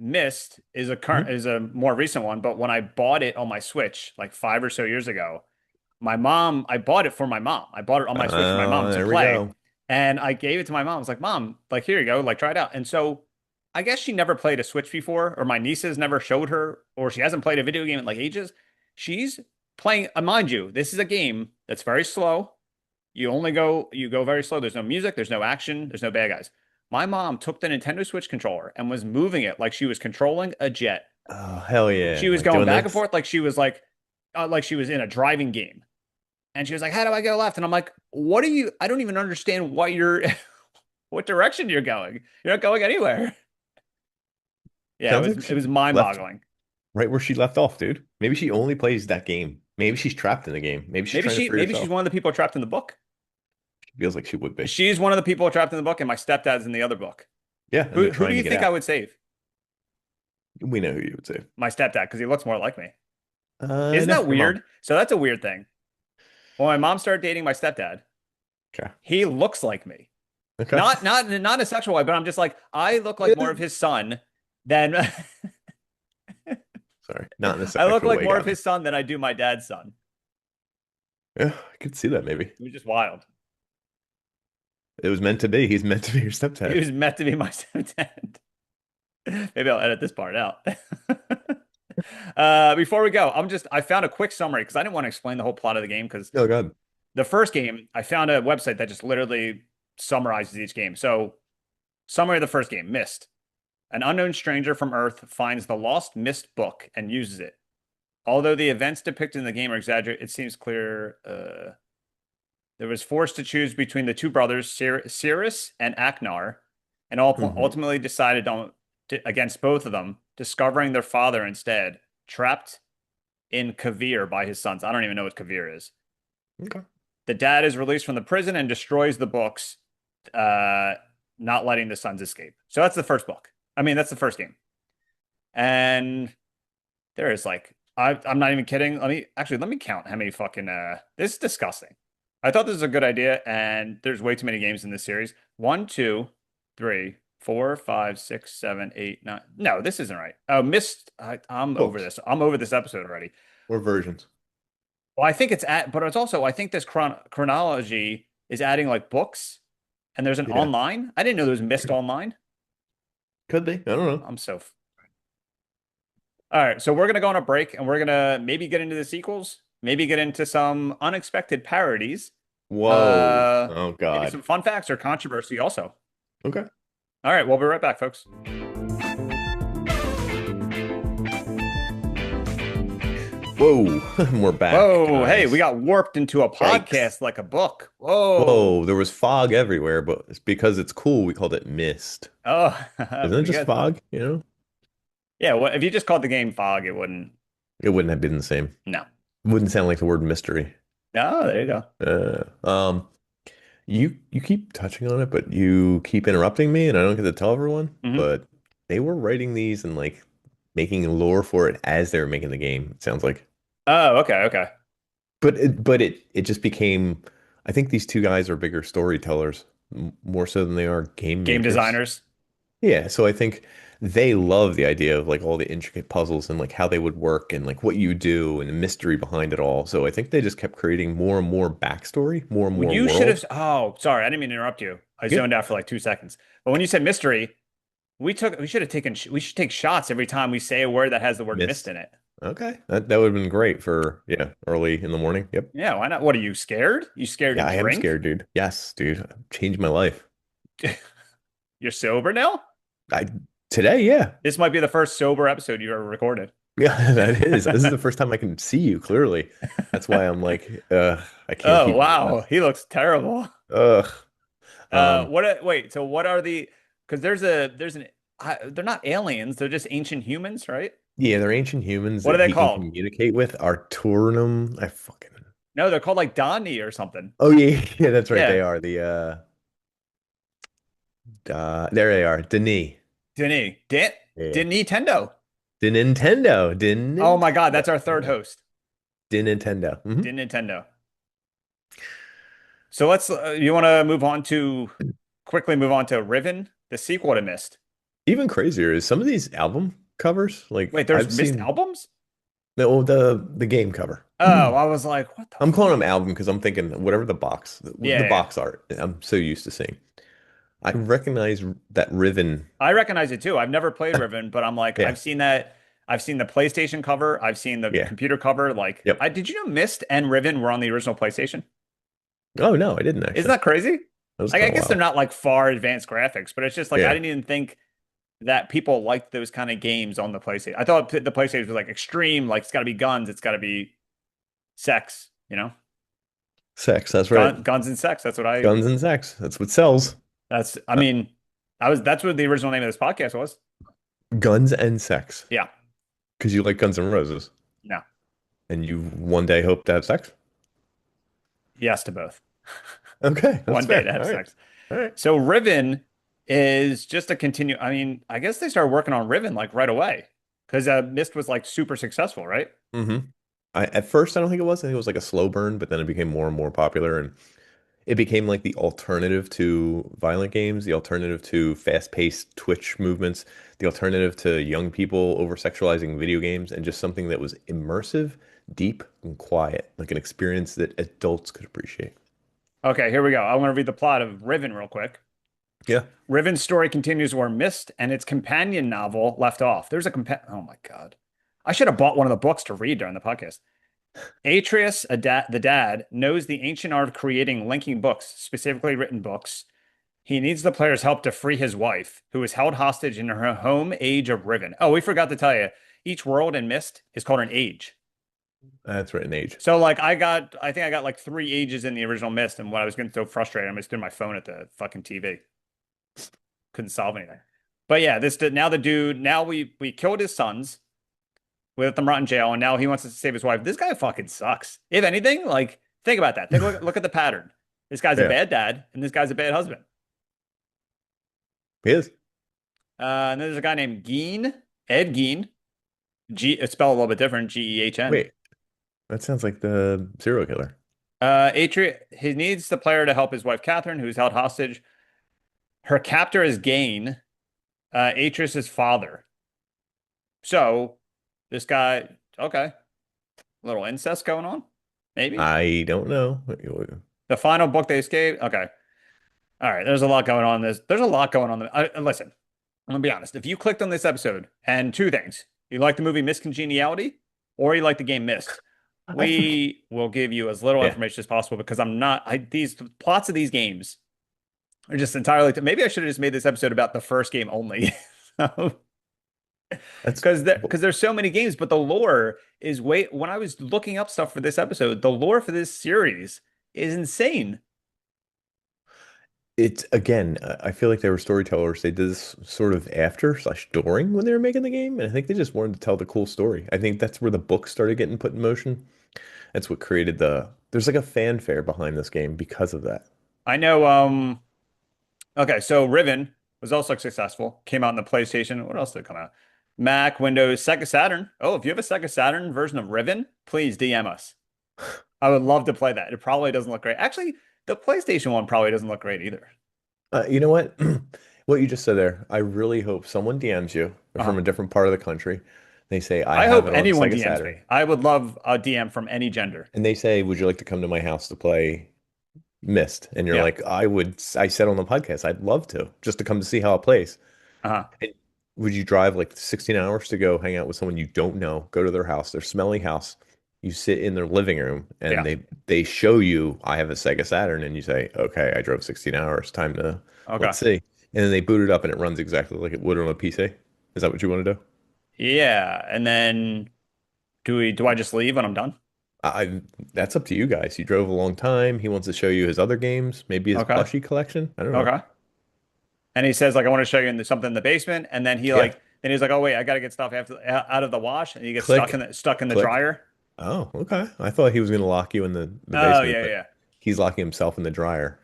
Mist is a current mhm. is a more recent one, but when I bought it on my Switch like 5 or so years ago, my mom, I bought it for my mom. I bought it on my Switch for my mom to There we play. go. And I gave it to my mom. I was like, Mom, like, here you go, like, try it out. And so I guess she never played a Switch before, or my nieces never showed her, or she hasn't played a video game in like ages. She's playing, mind you, this is a game that's very slow. You go very slow. There's no music, there's no action, there's no bad guys. My mom took the Nintendo Switch controller and was moving it like she was controlling a jet. Oh, hell She yeah. was Like going doing back and this. forth like she was in a driving game. And she was like, "How do I go left?" And I'm like, "What are you? I don't even understand what you're, what direction you're going. You're not going anywhere." Yeah, Sounds like it she was left mind-boggling. right where she left off, dude. Maybe she only plays that game. Maybe she's trapped in the game. Maybe she's trying to free Maybe she's herself. one of the people trapped in the book. She feels like she would be. She's one of the people trapped in the book, and my stepdad's in the other book. Yeah, and they're Who do trying to you get think I out. would save? We know who you would say. My stepdad, because he looks more like me. Isn't No, that your mom. weird? So that's a weird thing. When my mom started dating my stepdad, Okay. he looks like me. Okay. Not in a sexual way, but I'm just like I look like more Eh, of his son than Sorry, not in a I look sexual like way, more of got me. his son than I do my dad's son. Yeah, I could see that maybe. It was just wild. It was meant to be. He's meant to be your He stepdad. was meant to be my stepdad. Maybe I'll edit this part out. Before we go, I found a quick summary because I didn't want to explain the whole plot of the game because Oh God. the first game, I found a website that just literally summarizes each game. So, summary of the first game, Mist. An unknown stranger from Earth finds the lost Mist book and uses it. Although the events depicted in the game are exaggerated, it seems clear there was forced to choose between the two brothers, Cirrus and Aknar, and Hmm. ultimately decided against both of them, discovering their father instead, trapped in Kavir by his sons. I don't even know what Kavir is. Okay. The dad is released from the prison and destroys the books, uh, not letting the sons escape. So that's the first book. I mean, that's the first game. And there is like, I'm not even kidding. Let me count how many fucking, this is disgusting. I thought this was a good idea, and there's way too many games in this series. One, two, three, four, five, six, seven, eight, nine. No, this isn't right. Oh, missed. I'm over Books this. I'm over this episode already. or versions. Well, I think but it's also, I think this chronology is adding like books, and there's an Yeah. online. I didn't know there was missed online. Could be. I don't know. I'm so. All right, so we're gonna go on a break, and we're gonna maybe get into the sequels, maybe get into some unexpected parodies, Whoa. Oh maybe God. some fun facts or controversy also. Okay. All right, we'll be right back, folks. Whoa. We're back, Whoa, hey, we guys. got warped into a Yikes. podcast like a book. Whoa. Whoa, there was fog everywhere, but it's because it's cool, we called it mist. Oh, Isn't it pretty just good. fog, you know? Yeah, well, if you just called the game Fog, it wouldn't. It wouldn't have been the same. No. Wouldn't sound like the word mystery. Oh, there you go. Uh, um, you keep touching on it, but you keep interrupting me, and I don't get to tell everyone. Hmm. But they were writing these and like making lore for it as they were making the game. It sounds like, Oh, okay, okay. but it just became. I think these two guys are bigger storytellers more so than they are game Game makers. designers. Yeah, so I think they love the idea of like all the intricate puzzles and like how they would work and like what you do and the mystery behind it all. So I think they just kept creating more and more backstory, more and Well, more you should have. world. Oh, sorry, I didn't mean to interrupt you. I Yeah, zoned out for like 2 seconds. But when you said mystery, we should have taken, we should take shots every time we say a word that has the word mist missed. in it. Okay, that would have been great for yeah, early in the morning. Yep. Yeah, why not? What are you scared? You scared to Yeah, I am drink? scared, dude. Yes, dude. Changed my life. You're sober now? I today, yeah. This might be the first sober episode you ever recorded. Yeah, that is. This is the first time I can see you clearly. That's why I'm like, I can't Oh, keep it in. wow. He looks terrible. Ugh. Um, Wait, so what are because they're not aliens, they're just ancient humans, right? yeah, they're ancient humans What are that they he can called? communicate with. Arturnum. I fucking. No, they're called like Donnie or something. Oh yeah, yeah, that's right. Yeah, They are the there they are. Denis. Denis. Dan Yeah. Din Nintendo. The Nintendo. The Oh my God, Nintendo. that's our third Yeah. host. The Nintendo. Din Nintendo. So you want to quickly move on to Riven, the sequel to Myst. Even crazier is some of these album covers. Like Wait, there's I've Myst seen albums? the game cover. Oh, I was like, what the I'm calling them fuck? album because I'm thinking whatever Yeah, the yeah, yeah. box art. I'm so used to seeing. I recognize that Riven. I recognize it too. I've never played Riven, but I'm like, Yeah, I've seen that. I've seen the PlayStation cover. I've seen the yeah, computer cover. Like, yep. did you know Myst and Riven were on the original PlayStation? Oh no, I didn't Isn't actually. that crazy? That was Like, I kind of guess they're wild. not like far advanced graphics, but it's just like I Yeah. didn't even think that people liked those kind of games on the PlayStation. I thought the PlayStation was like extreme, like it's got to be guns, it's got to be sex, Sex, that's right. guns and sex. That's what I. Guns and sex. That's what sells. That's. I Uh, mean, that's what the original name of this podcast was. Guns and sex. Yeah. Because you like Guns N' Roses. No. And you one day hope to have sex? Yes to both. Okay, that's One day to fair. have All right. sex. All right. So Riven is just a continue. I mean, I guess they started working on Riven like right away because Myst was like super successful, right? Mm-hmm. At first I don't think it was. I think it was like a slow burn, but then it became more and more popular and it became like the alternative to violent games, the alternative to fast-paced Twitch movements, the alternative to young people over-sexualizing video games, and just something that was immersive, deep, and quiet, like an experience that adults could appreciate. Okay, here we go. I want to read the plot of Riven real quick. Yeah. Riven's story continues where Myst and its companion novel left off. Oh my God. I should have bought one of the books to read during the podcast. Atreus, the dad, knows the ancient art of creating linking books, specifically written books. He needs the player's help to free his wife, who is held hostage in her home age of Riven. Oh, we forgot to tell you, each world in Myst is called an age. That's right in age. So like I think I got like 3 ages in the original Myst, and when I was getting so frustrated, I just threw my phone at the fucking TV. Couldn't solve anything. But yeah, now we killed his sons. We let them rot in jail, and now he wants us to save his wife. This guy fucking sucks. If anything, like Think about that. Look at the pattern. This guy's a Yeah, bad dad, and this guy's a bad husband. he is. And then there's a guy named Geen, Ed Gein. It's spelled a little bit different, Gehn. Wait, that sounds like the serial killer. He needs the player to help his wife Catherine, who's held hostage. Her captor is Gain, Atris's father. So this guy, okay, a little incest going on, maybe. I don't know. The final book they escaped. Okay, all right. There's a lot going on. There's a lot going on. Listen, I'm gonna be honest. If you clicked on this episode and two things, you like the movie Miscongeniality or you like the game Myst, I think, we will give you as little yeah, information as possible because I'm not. These plots of these games are just entirely. Maybe I should have just made this episode about the first game only. that's Because there's so many games, but the lore is way. When I was looking up stuff for this episode, the lore for this series is insane. it's again. I feel like they were storytellers. They did this sort of after slash during when they were making the game, and I think they just wanted to tell the cool story. I think that's where the book started getting put in motion. That's what created the. There's like a fanfare behind this game because of that. I know. Okay, so Riven was also successful. Came out in the PlayStation. What else did it come out? Mac, Windows, Sega Saturn. Oh, if you have a Sega Saturn version of Riven, please DM us. I would love to play that. It probably doesn't look great. Actually, the PlayStation one probably doesn't look great either. You know what? What you just said there, I really hope someone DMs you from Uh-huh. a different part of the country. They say, I I have hope it on anyone Sega DMs Saturn. me. I would love a DM from any gender. And they say, would you like to come to my house to play Mist? And you're Yeah. like, I said on the podcast, I'd love to, just to come to see how it plays. Uh-huh. And would you drive like 16 hours to go hang out with someone you don't know, go to their house, their smelly house? You sit in their living room and Yeah. they show you, I have a Sega Saturn, and you say, okay, I drove 16 hours, time to Okay. let's see. And then they boot it up and it runs exactly like it would on a PC. Is that what you want to do? Yeah. And then do I just leave when I'm done? I That's up to you guys. He drove a long time. He wants to show you his other games, maybe his Okay. plushie collection. I don't know. Okay. And he says, like, I want to show you something in the basement. And then Yeah. then he's like, oh wait, I gotta get stuff out of the wash, and he gets Click, stuck in the click. dryer. Oh, okay. I thought he was going to lock you in the Oh basement, yeah, but yeah. he's locking himself in the dryer.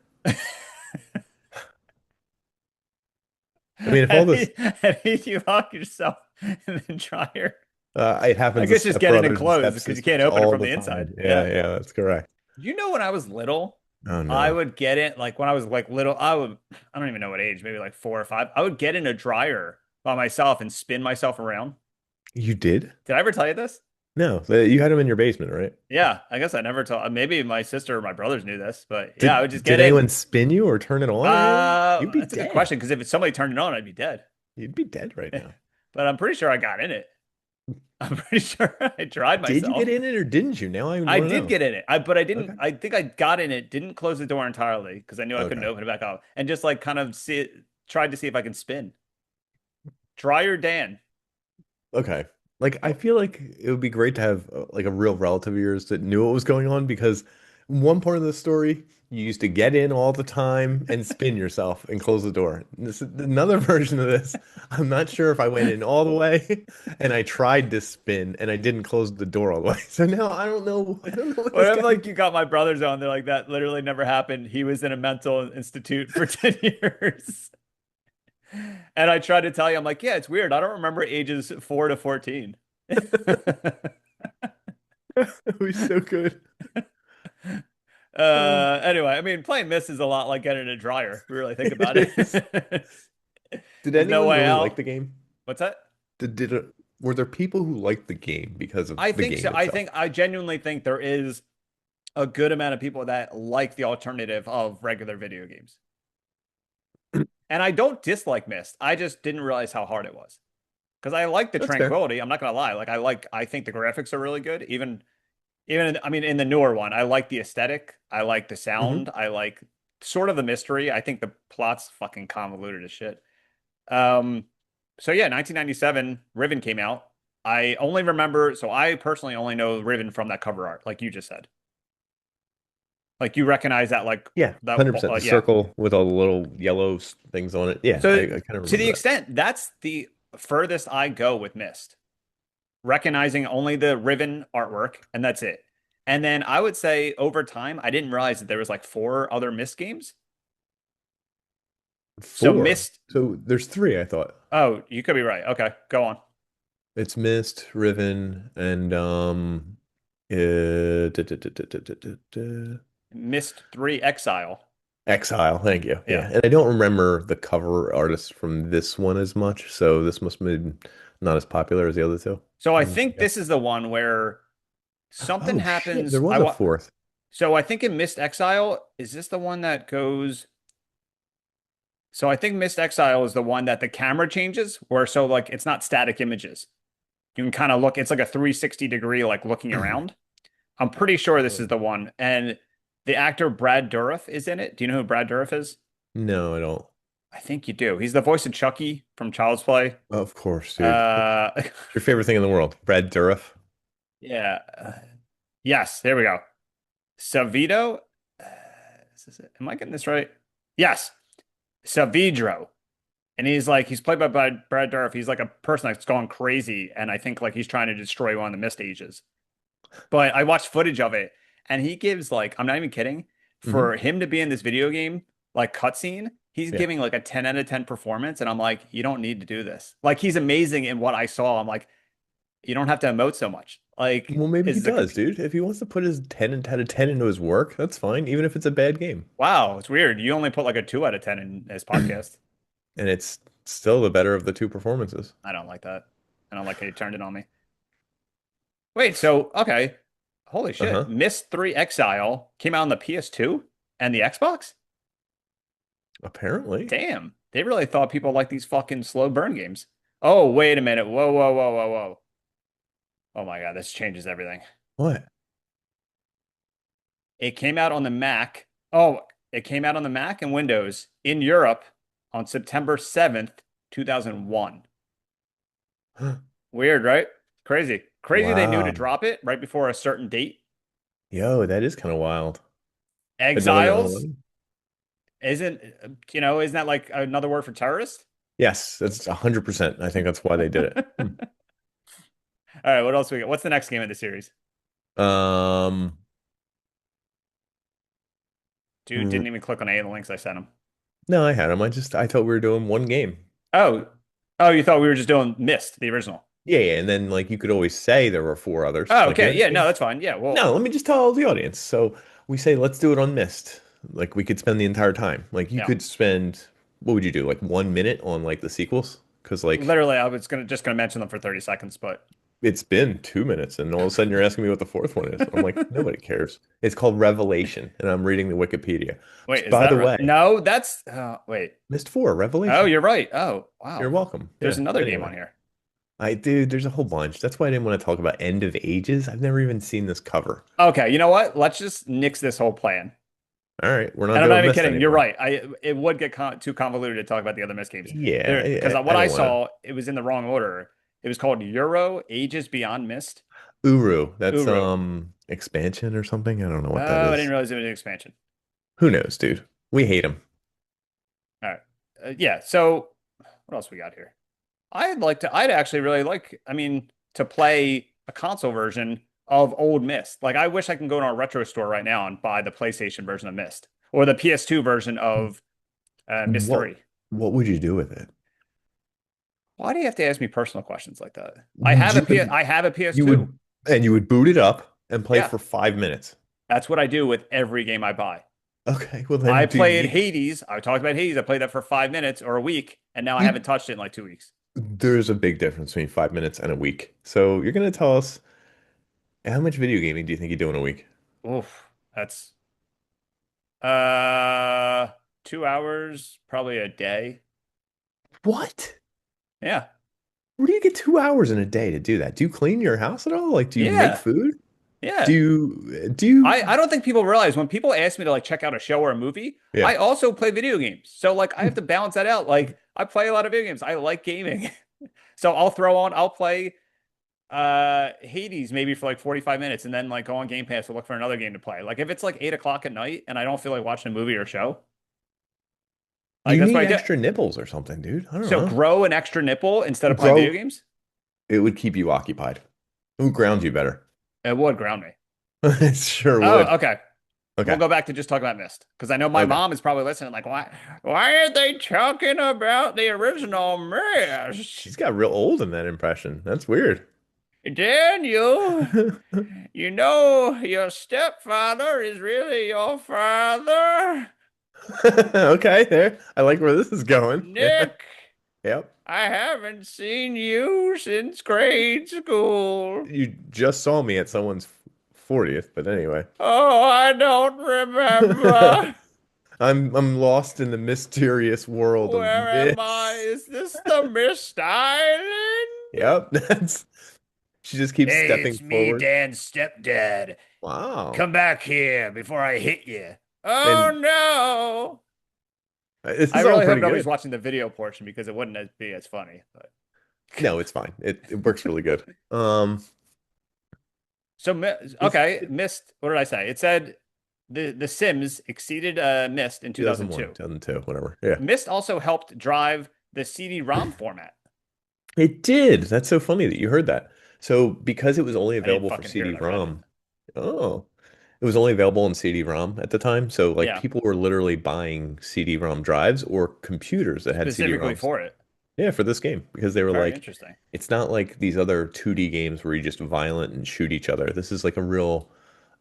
I mean, if all this, And you lock yourself in the dryer. it I happens to guess just get it stepbrothers and enclosed because you can't stepsisters open it all from the the inside. time. Yeah, Yeah. yeah, that's correct. You know, when I was little, Oh I no. would get it like when I was like little, I don't even know what age, maybe like 4 or 5. I would get in a dryer by myself and spin myself around. You did? Did I ever tell you this? No, you had him in your basement, right? Yeah, I guess I never told. Maybe my sister or my brothers knew this, but yeah, I would Did just did get in. anyone spin you or turn it on or anything? You'd be That's a good dead. question because if somebody turned it on, I'd be dead. You'd be dead right now. But I'm pretty sure I got in it. I'm pretty sure I tried Did you get myself. in it or didn't you? Now I I want to did know. get in it. But I didn't. Okay. I think I got in it. Didn't close the door entirely because I knew I couldn't Okay. open it back up, and just like kind of tried to see if I can spin. Dryer Dan. Okay. Like I feel like it would be great to have like a real relative of yours that knew what was going on because one part of the story you used to get in all the time and spin yourself and close the door. Another version of this, I'm not sure if I went in all the way and I tried to spin and I didn't close the door all the way. So now I don't know. I don't know what What this if guy. like you got my brothers on? They're like that literally never happened. He was in a mental institute for 10 years. And I tried to tell you, I'm like, yeah, it's weird. I don't remember ages 4 to 14. It was so good. Anyway, I mean, playing Myst is a lot like getting a dryer. If we really think about It is. it. Did There's no anyone way really like out. the game? What's that? Were there people who liked the game because of I the think so. game itself? I genuinely think there is a good amount of people that like the alternative of regular video games. And I don't dislike Myst. I just didn't realize how hard it was. Because I like the That's fair. tranquility. I'm not gonna lie. I think the graphics are really good. I mean, in the newer one, I like the aesthetic. I like the Hmm. sound. I like sort of the mystery. I think the plot's fucking convoluted as shit. Um, so yeah, 1997, Riven came out. I personally only know Riven from that cover art, like you just said. Like you recognize that, like Yeah, that, 100%. The yeah. circle with all the little yellow things on it. Yeah, So I kind of to the remember that. extent that's the furthest I go with Myst, recognizing only the Riven artwork, and that's it. And then I would say over time, I didn't realize that there was like four other Myst games. So Four. Myst, So there's three, I thought. oh, you could be right. Okay, go on. It's Mist, Riven, and Myst 3 Exile. Exile. Thank you. Yeah. Yeah. And I don't remember the cover artist from this one as much, so this must have been not as popular as the other two. So I I'm just think this is the one where something Oh shit, there happens. was a fourth. So I think in Myst Exile, is this the one that goes? So I think Myst Exile is the one that the camera changes, where so like it's not static images. You can kind of look, it's like a 360-degree, like looking around. I'm pretty sure this is Oh. the one. And the actor Brad Dourif is in it. Do you know who Brad Dourif is? No, I don't. I think you do. He's the voice of Chucky from Child's Play. Of course, dude. What's Uh, your favorite thing in the world? Brad Dourif? yeah. Yes, there we go. Savito. Uh, is this it? Am I getting this right? Yes, Savidro. And he's like, he's played by Brad Dourif. He's like a person that's gone crazy. And I think like he's trying to destroy one of the Mist Ages. But I watched footage of it and he gives like, I'm not even kidding, Hmm. for him to be in this video game, like cutscene, he's Yeah. giving like a 10 out of 10 performance. And I'm like, you don't need to do this. Like he's amazing in what I saw. I'm like, you don't have to emote so much. Like, Well, maybe he is a does, dude. If he wants to put his 10 out of 10 into his work, that's fine, even if it's a bad game. wow, it's weird. You only put like a 2 out of 10 in this podcast. And it's still the better of the two performances. I don't like that. I don't like how you turned it on me. Wait, so okay. Holy shit. Uh-huh. Myst 3 Exile came out on the PS2 and the Xbox? Apparently. Damn. They really thought people like these fucking slow burn games. Oh, wait a minute. Whoa, whoa, whoa, whoa, whoa. Oh my God, this changes everything. What? It came out on the Mac. Oh, it came out on the Mac and Windows in Europe on September 7th, 2001. Weird, right? Crazy. Crazy they knew to Wow. drop it right before a certain date. Yo, that is kind of wild. Another Exiles one? isn't, isn't that like another word for terrorist? Yes, that's 100%. I think that's why they did it. All right, what else we got? What's the next game of the series? Um, Dude r- didn't even click on any of the links I sent him. no, I had them. I thought we were doing one game. Oh, oh, you thought we were just doing Myst, the original. Yeah, yeah, and then like you could always say there were four others. Oh, Like in okay. this Yeah, no, case, that's fine. Yeah, well, no, let me just tell the audience. So we say let's do it on Mist. Like we could spend the entire time. Like you yeah. could spend what would you do? Like 1 minute on like the sequels? Because like Literally, I was gonna mention them for 30 seconds, but it's been 2 minutes and all of a sudden you're asking me what the fourth one is. I'm like, nobody cares. It's called Revelation, and I'm reading the Wikipedia. wait, Which, is by that the right? way, No, that's wait. Mist 4, Oh, Revelation. you're right. Oh, You're wow. welcome. There's Yeah. another game Anyway. on here. Dude, there's a whole bunch. That's why I didn't want to talk about End of Ages. I've never even seen this cover. Okay, you know what? Let's just nix this whole plan. All right, we're not And I'm not doing even Mist kidding. You're anymore. right. It would get too convoluted to talk about the other Myst games. Yeah, There, because I what I don't want to. saw, it was in the wrong order. It was called Euro Ages Beyond Myst. Uru, that's Uru. expansion or something. I don't know what that Oh, I didn't is. realize it was an expansion. Who knows, dude? We hate him. All right. Yeah. So what else we got here? I'd actually really like, I mean, to play a console version of old Myst. Like, I wish I can go to a retro store right now and buy the PlayStation version of Myst or the PS2 version of Myst What 3. what would you do with it? Why do you have to ask me personal questions like that? You would I have a you PS2. would and you would boot it up and play Yeah, for 5 minutes. that's what I do with every game I buy. Okay, well I then do played you Hades. I talked about Hades. I played that for 5 minutes or a week, and now I you haven't touched it in like 2 weeks. there's a big difference between 5 minutes and a week. So you're gonna tell us how much video gaming do you think you do in a week? Oof, that's uh 2 hours, probably a day. What? Yeah. Where do you get 2 hours in a day to do that? Do you clean your house at all? Like, do you make Yeah. food? Do Yeah. you do you I don't think people realize when people ask me to like check out a show or a movie, Yeah. I also play video games. So like I have to balance that out. Like I play a lot of video games. I like gaming. So I'll play Hades maybe for like 45 minutes and then like go on Game Pass to look for another game to play. Like if it's like 8 o'clock at night and I don't feel like watching a movie or a show, like You that's what need I do. extra nipples or something, dude. I don't So know. grow an extra nipple instead of playing video Grow, games. it would keep you occupied. It would ground you better. It would ground me. It sure Oh, would. okay. We'll Okay. go back to just talking about Mist because I know my Okay. mom is probably listening. Like, why are they talking about the original Mist? She's got real old in that impression. That's weird. Daniel, you know your stepfather is really your father. Okay, there. I like where this is going. Yeah. Nick, Yep. I haven't seen you since grade school. You just saw me at someone's 40th, but anyway. Oh, I don't remember. I'm lost in the mysterious world of Where am I? myths. Is this the Mist Island? Yep, that's she just keeps Hey, stepping it's me, forward. Dan's stepdad. Wow. Come back here before I hit you. Oh And no. this I is all really hope pretty nobody's good. watching the video portion because it wouldn't be as funny. But No, it's fine. It works really good. Um, so this okay, Mist. What did I say? It said the Sims exceeded Mist in 2001, 2002. 2002, whatever. Yeah. Mist also helped drive the CD-ROM format. It did. That's so funny that you heard that. So because it was only I didn't available for fucking hear it. I read it. CD-ROM, oh, it was only available on CD-ROM at the time. So like Yeah, people were literally buying CD-ROM drives or computers that had specifically CD-ROMs. for it. Yeah, for this game because they were Very like, interesting. it's not like these other 2D games where you just violent and shoot each other. This is like a real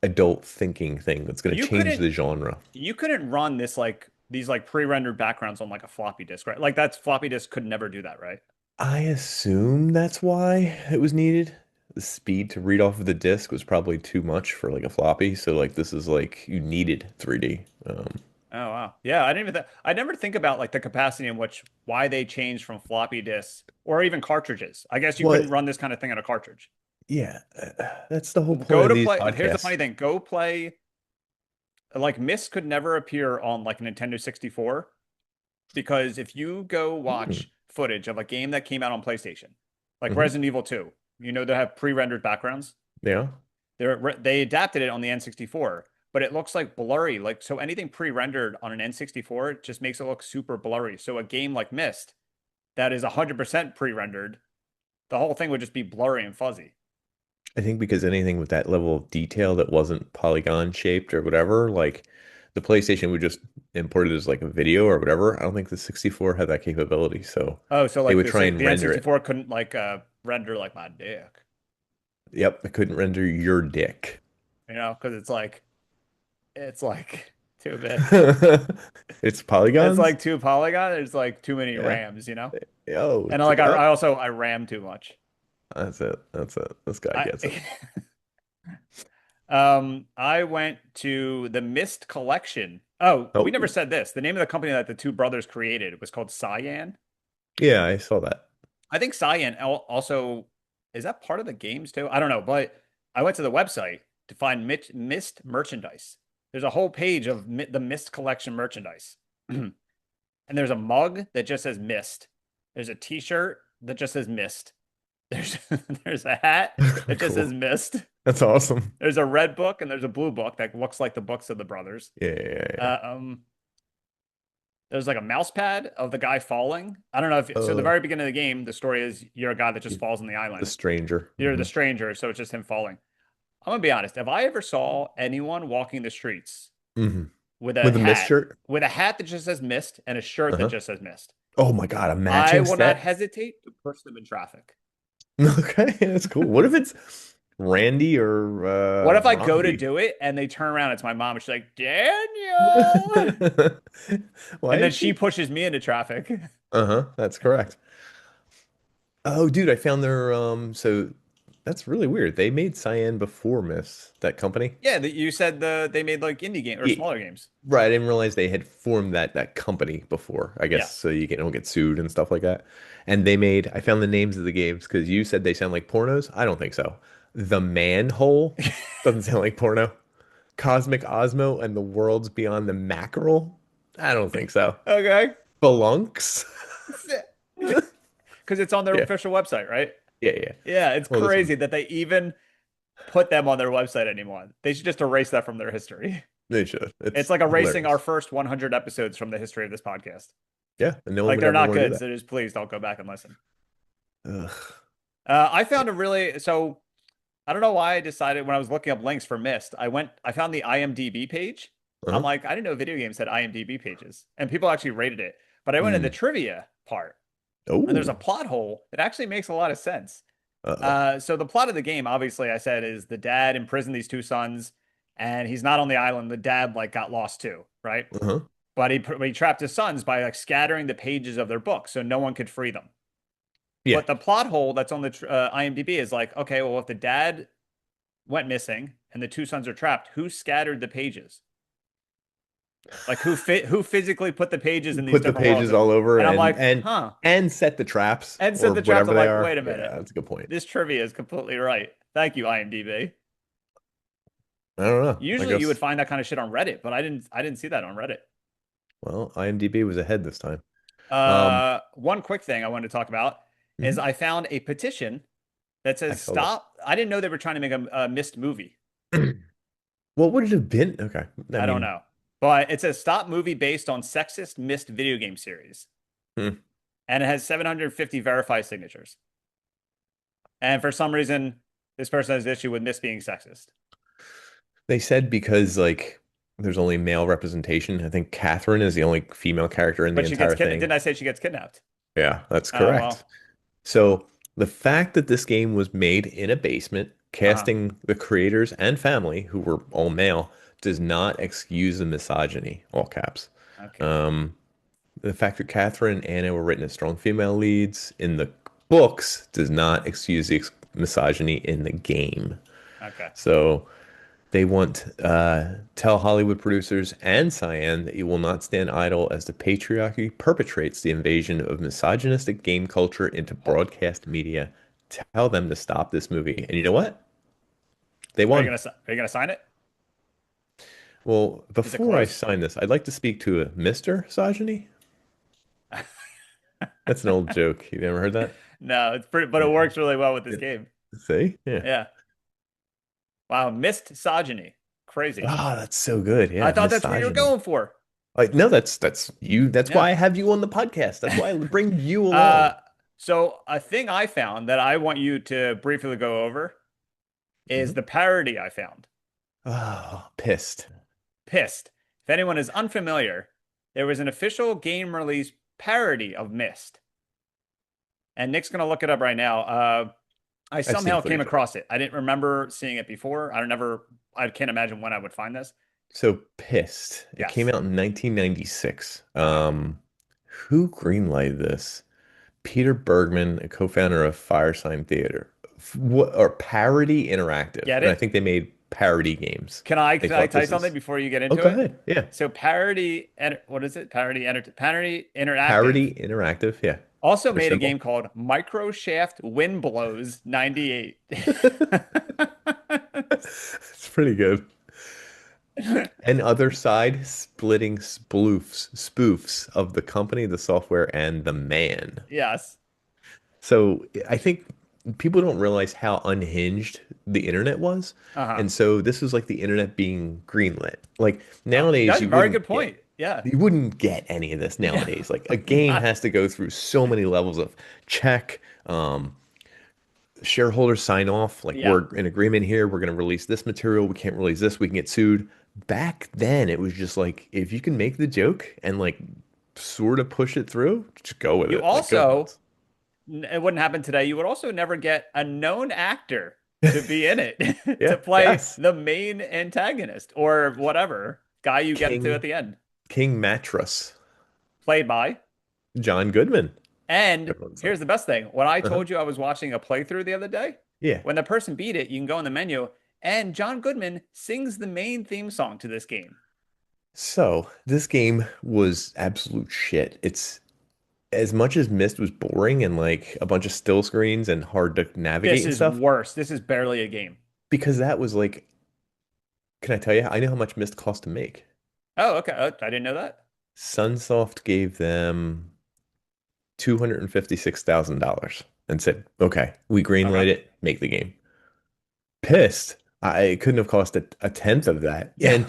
adult thinking thing that's going to You change couldn't the genre. you couldn't run this like these like pre-rendered backgrounds on like a floppy disk, right? Like that's floppy disk could never do that, right? I assume that's why it was needed. The speed to read off of the disk was probably too much for like a floppy. So like this is like you needed 3D. Oh wow. Yeah, I didn't even I never think about like the capacity in which why they changed from floppy disks or even cartridges. I guess you couldn't What? run this kind of thing on a cartridge. Yeah, that's the whole point Go of to these play. Here's the funny podcasts. thing. Go play like Myst could never appear on like a Nintendo 64 because if you go Hmm. watch footage of a game that came out on PlayStation, like Hmm. Resident Evil 2, you know they have pre-rendered backgrounds. Yeah. They adapted it on the N64, but it looks like blurry. Like so anything pre-rendered on an N64 just makes it look super blurry. So a game like Myst that is 100% pre-rendered, the whole thing would just be blurry and fuzzy. I think because anything with that level of detail that wasn't polygon shaped or whatever, like the PlayStation would just import it as like a video or whatever. I don't think the 64 had that capability. So Oh, so they like would try and the render it. N64 couldn't like render like my dick, Yep, I couldn't render your dick. you know, because it's like too big. It's It's polygons? like too polygon. There's like too many Yeah. RAMs, you know. Oh, And like oh, I also I RAM too much. that's it. That's it. This guy I gets it. I went to the Mist collection. Oh, we never Oh, said this. The name of the company that the two brothers created was called Cyan. yeah, I saw that. I think Cyan also is that part of the games too? I don't know, but I went to the website to find Mist merchandise. There's a whole page of the Mist collection merchandise. And there's a mug that just says Mist. There's a t-shirt that just says Mist. There's there's a hat that just says Cool. Mist. That's awesome. There's a red book and there's a blue book that looks like the books of the brothers. Yeah, yeah, yeah. Uh, um, there's like a mouse pad of the guy falling. I don't know if so. The Uh, very beginning of the game, the story is you're a guy that just you- falls on the the island. stranger. You're the stranger, so it's just him falling. I'm gonna be honest. If I ever saw anyone walking the streets Hmm. with With a mist shirt. a hat that just says Mist and a shirt that Uh-huh. just says Mist, Oh my God, a I matching will not set. hesitate to push them in traffic. Okay, that's cool. What if it's Randy or What if I go to Robbie? do it and they turn around? It's my mom. And she's like, Daniel. Why And then is she she? pushes me into traffic. Uh-huh, that's correct. Oh, dude, I found their so that's really weird. They made Cyan before Miss, that company. Yeah, you said they made like indie game or Yeah, smaller games. right. I didn't realize they had formed that company before. I guess Yeah. so don't get sued and stuff like that. And they made I found the names of the games because you said they sound like pornos. I don't think so. The Manhole doesn't sound like porno. Cosmic Osmo and the Worlds Beyond the Mackerel. I don't think so. Okay. Spelunks. Because it's on their Yeah, official website, right? yeah, yeah. Yeah, it's Well, this one crazy that they even put them on their website anymore. They should just erase that from their history. they should. It's It's like erasing our hilarious. first 100 episodes from the history of this podcast. Yeah, and no one Like would they're ever not want to do good, that. so just please don't go back and listen. Ugh. I found a really so I don't know why I decided when I was looking up links for Myst, I found the IMDb page. I'm Uh-huh. like, I didn't know video games had IMDb pages, and people actually rated it. But I went to the Mm. trivia part, and there's a Oh. plot hole that actually makes a lot of sense. Uh-oh. So the plot of the game, obviously, I said, is the dad imprisoned these two sons, and he's not on the island. The dad like got lost too, right? Uh-huh. But he trapped his sons by like scattering the pages of their book so no one could free them. Yeah. But the plot hole that's on the IMDb is like, okay, well, if the dad went missing and the two sons are trapped, who scattered the pages? Like who physically put the pages in these Put the different worlds? pages all over And I'm and like, and huh. and set the traps And so or the traps, whatever I'm they like, are. wait a Yeah, minute. that's a good point. This trivia is completely right. Thank you, IMDb. I don't know. I Usually you would guess, find that kind of shit on Reddit, but I didn't see that on Reddit. well, IMDb was ahead this time. Um, One quick thing I wanted to talk about is mhm. I found a petition that I says saw that. stop. I didn't know they were trying to make a Mist movie. What would it have been? Okay. I I don't mean, know. But it says stop movie based on sexist Mist video game series. hmm. And it has 750 verified signatures. And for some reason, this person has an issue with Mist being sexist. They said because like there's only male representation. I think Catherine is the only female character in the But she gets entire kidnapped. thing. Didn't I say she gets kidnapped? Yeah, that's Oh, correct. well. So the fact that this game was made in a basement, Uh-huh. casting the creators and family, who were all male, does not excuse the misogyny, all caps. Okay. Um, the fact that Catherine and Anna were written as strong female leads in the books does not excuse the misogyny in the game. Okay. So they want tell Hollywood producers and Cyan that you will not stand idle as the patriarchy perpetrates the invasion of misogynistic game culture into Oh, broadcast media. Tell them to stop this movie. And you know what? They are you won. gonna sign it? Well, Is it before I close? sign this, I'd like to speak to a Mr. Misogyny. That's an old joke. You never heard that? No, it's pretty, but it Yeah. works really well with this Yeah. game. See? Yeah. Yeah. Wow, missed misogyny. Crazy. Ah, that's so good. I Yeah, thought that's what you were misogyny. going for. Like, no, that's you. That's Yeah. why I have you on the podcast. That's why I bring you Uh, along. so a thing I found that I want you to briefly go over is Mhm. the parody I found. Oh, pissed. Pissed. If anyone is unfamiliar, there was an official game release parody of Myst. And Nick's gonna look it up right now. I I've seen somehow came footage of it. across it. I didn't remember seeing it before. I can't imagine when I would find this. So pissed. It came Yes. out in 1996. Uh-huh. Who greenlighted this? Peter Bergman, a co-founder of Firesign Theater, what or Parody Interactive, Get and I it? think they made parody games. They Can I thought tell you this something is. before you get Oh, into go it? ahead. Yeah, So what is it? Parody Interactive Parody Interactive. Yeah, also for made a game simple. called Micro Shaft Wind Blows 98. It's pretty good. And other side splitting spoofs of the company, the software, and the man. Yes. So I think people don't realize how unhinged the internet was. Uh-huh. And so this was like the internet being greenlit. Like That's nowadays a you very good wouldn't get point. Yeah. any of this Yeah. nowadays. Like a game Not, has to go through so many levels of check, shareholders sign off, like yeah. we're in agreement here, we're going to release this material, we can't release this, we can get sued. Back then it was just like if you can make the joke and like sort of push it through, just go with You it. Like go also, nuts. it wouldn't happen today. You would also never get a known actor to be in it to Yeah, play yes. the main antagonist or whatever guy you get into at King the end, King Mattress, played by. John Goodman. And Everyone's here's like, the best thing. When I uh-huh. told you I was watching a playthrough the other day, Yeah. when the person beat it, you can go in the menu and John Goodman sings the main theme song to this game. So this game was absolute shit. It's as much as Myst was boring and like a bunch of still screens and hard to navigate This and is stuff, worse. This is barely a game. because that was like, can I tell you? I know how much Myst cost to make. Oh, okay. Oh, I didn't know that. Sunsoft gave them $256,000 and said, "Okay, we Okay. greenlight it, make the game." Pissed. It couldn't have cost a tenth of that. Yeah.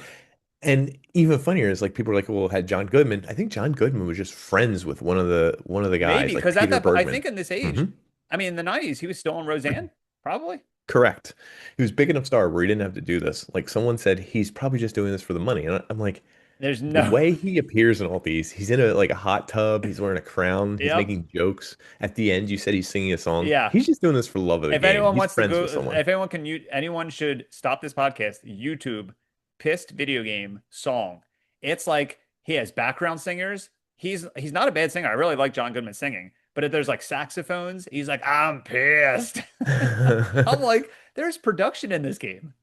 And even funnier is like people are like, well, it had John Goodman. I think John Goodman was just friends with one of the Maybe guys, like because at Peter that point, I Bergman. think in this age, Hmm. I mean, in the 90s, he was still on Roseanne, probably. Correct. He was big enough star where he didn't have to do this. Like someone said, he's probably just doing this for the money. And I'm like, There's the no, way he appears in all these, he's in a like a hot tub, he's wearing a crown, he's yep, making jokes. At the end, you said he's singing a song. yeah. He's just doing this for the love of the If game. anyone He's wants to friends with go, someone. if anyone can, anyone should stop this podcast. YouTube pissed video game song. It's like he has background singers. He's not a bad singer. I really like John Goodman singing, but if there's like saxophones, he's like, I'm pissed. I'm like, there's production in this game.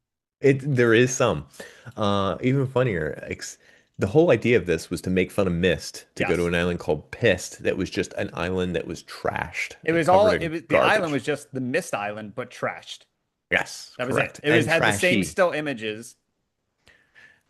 There is some. Even funnier, the whole idea of this was to make fun of Mist, to go to Yes. an island called Pissed that was just an island that was trashed It and was all covered it in was the island garbage. was just the Mist Island, but trashed. Yes, That was it. correct. It was And had the same trashy. still images.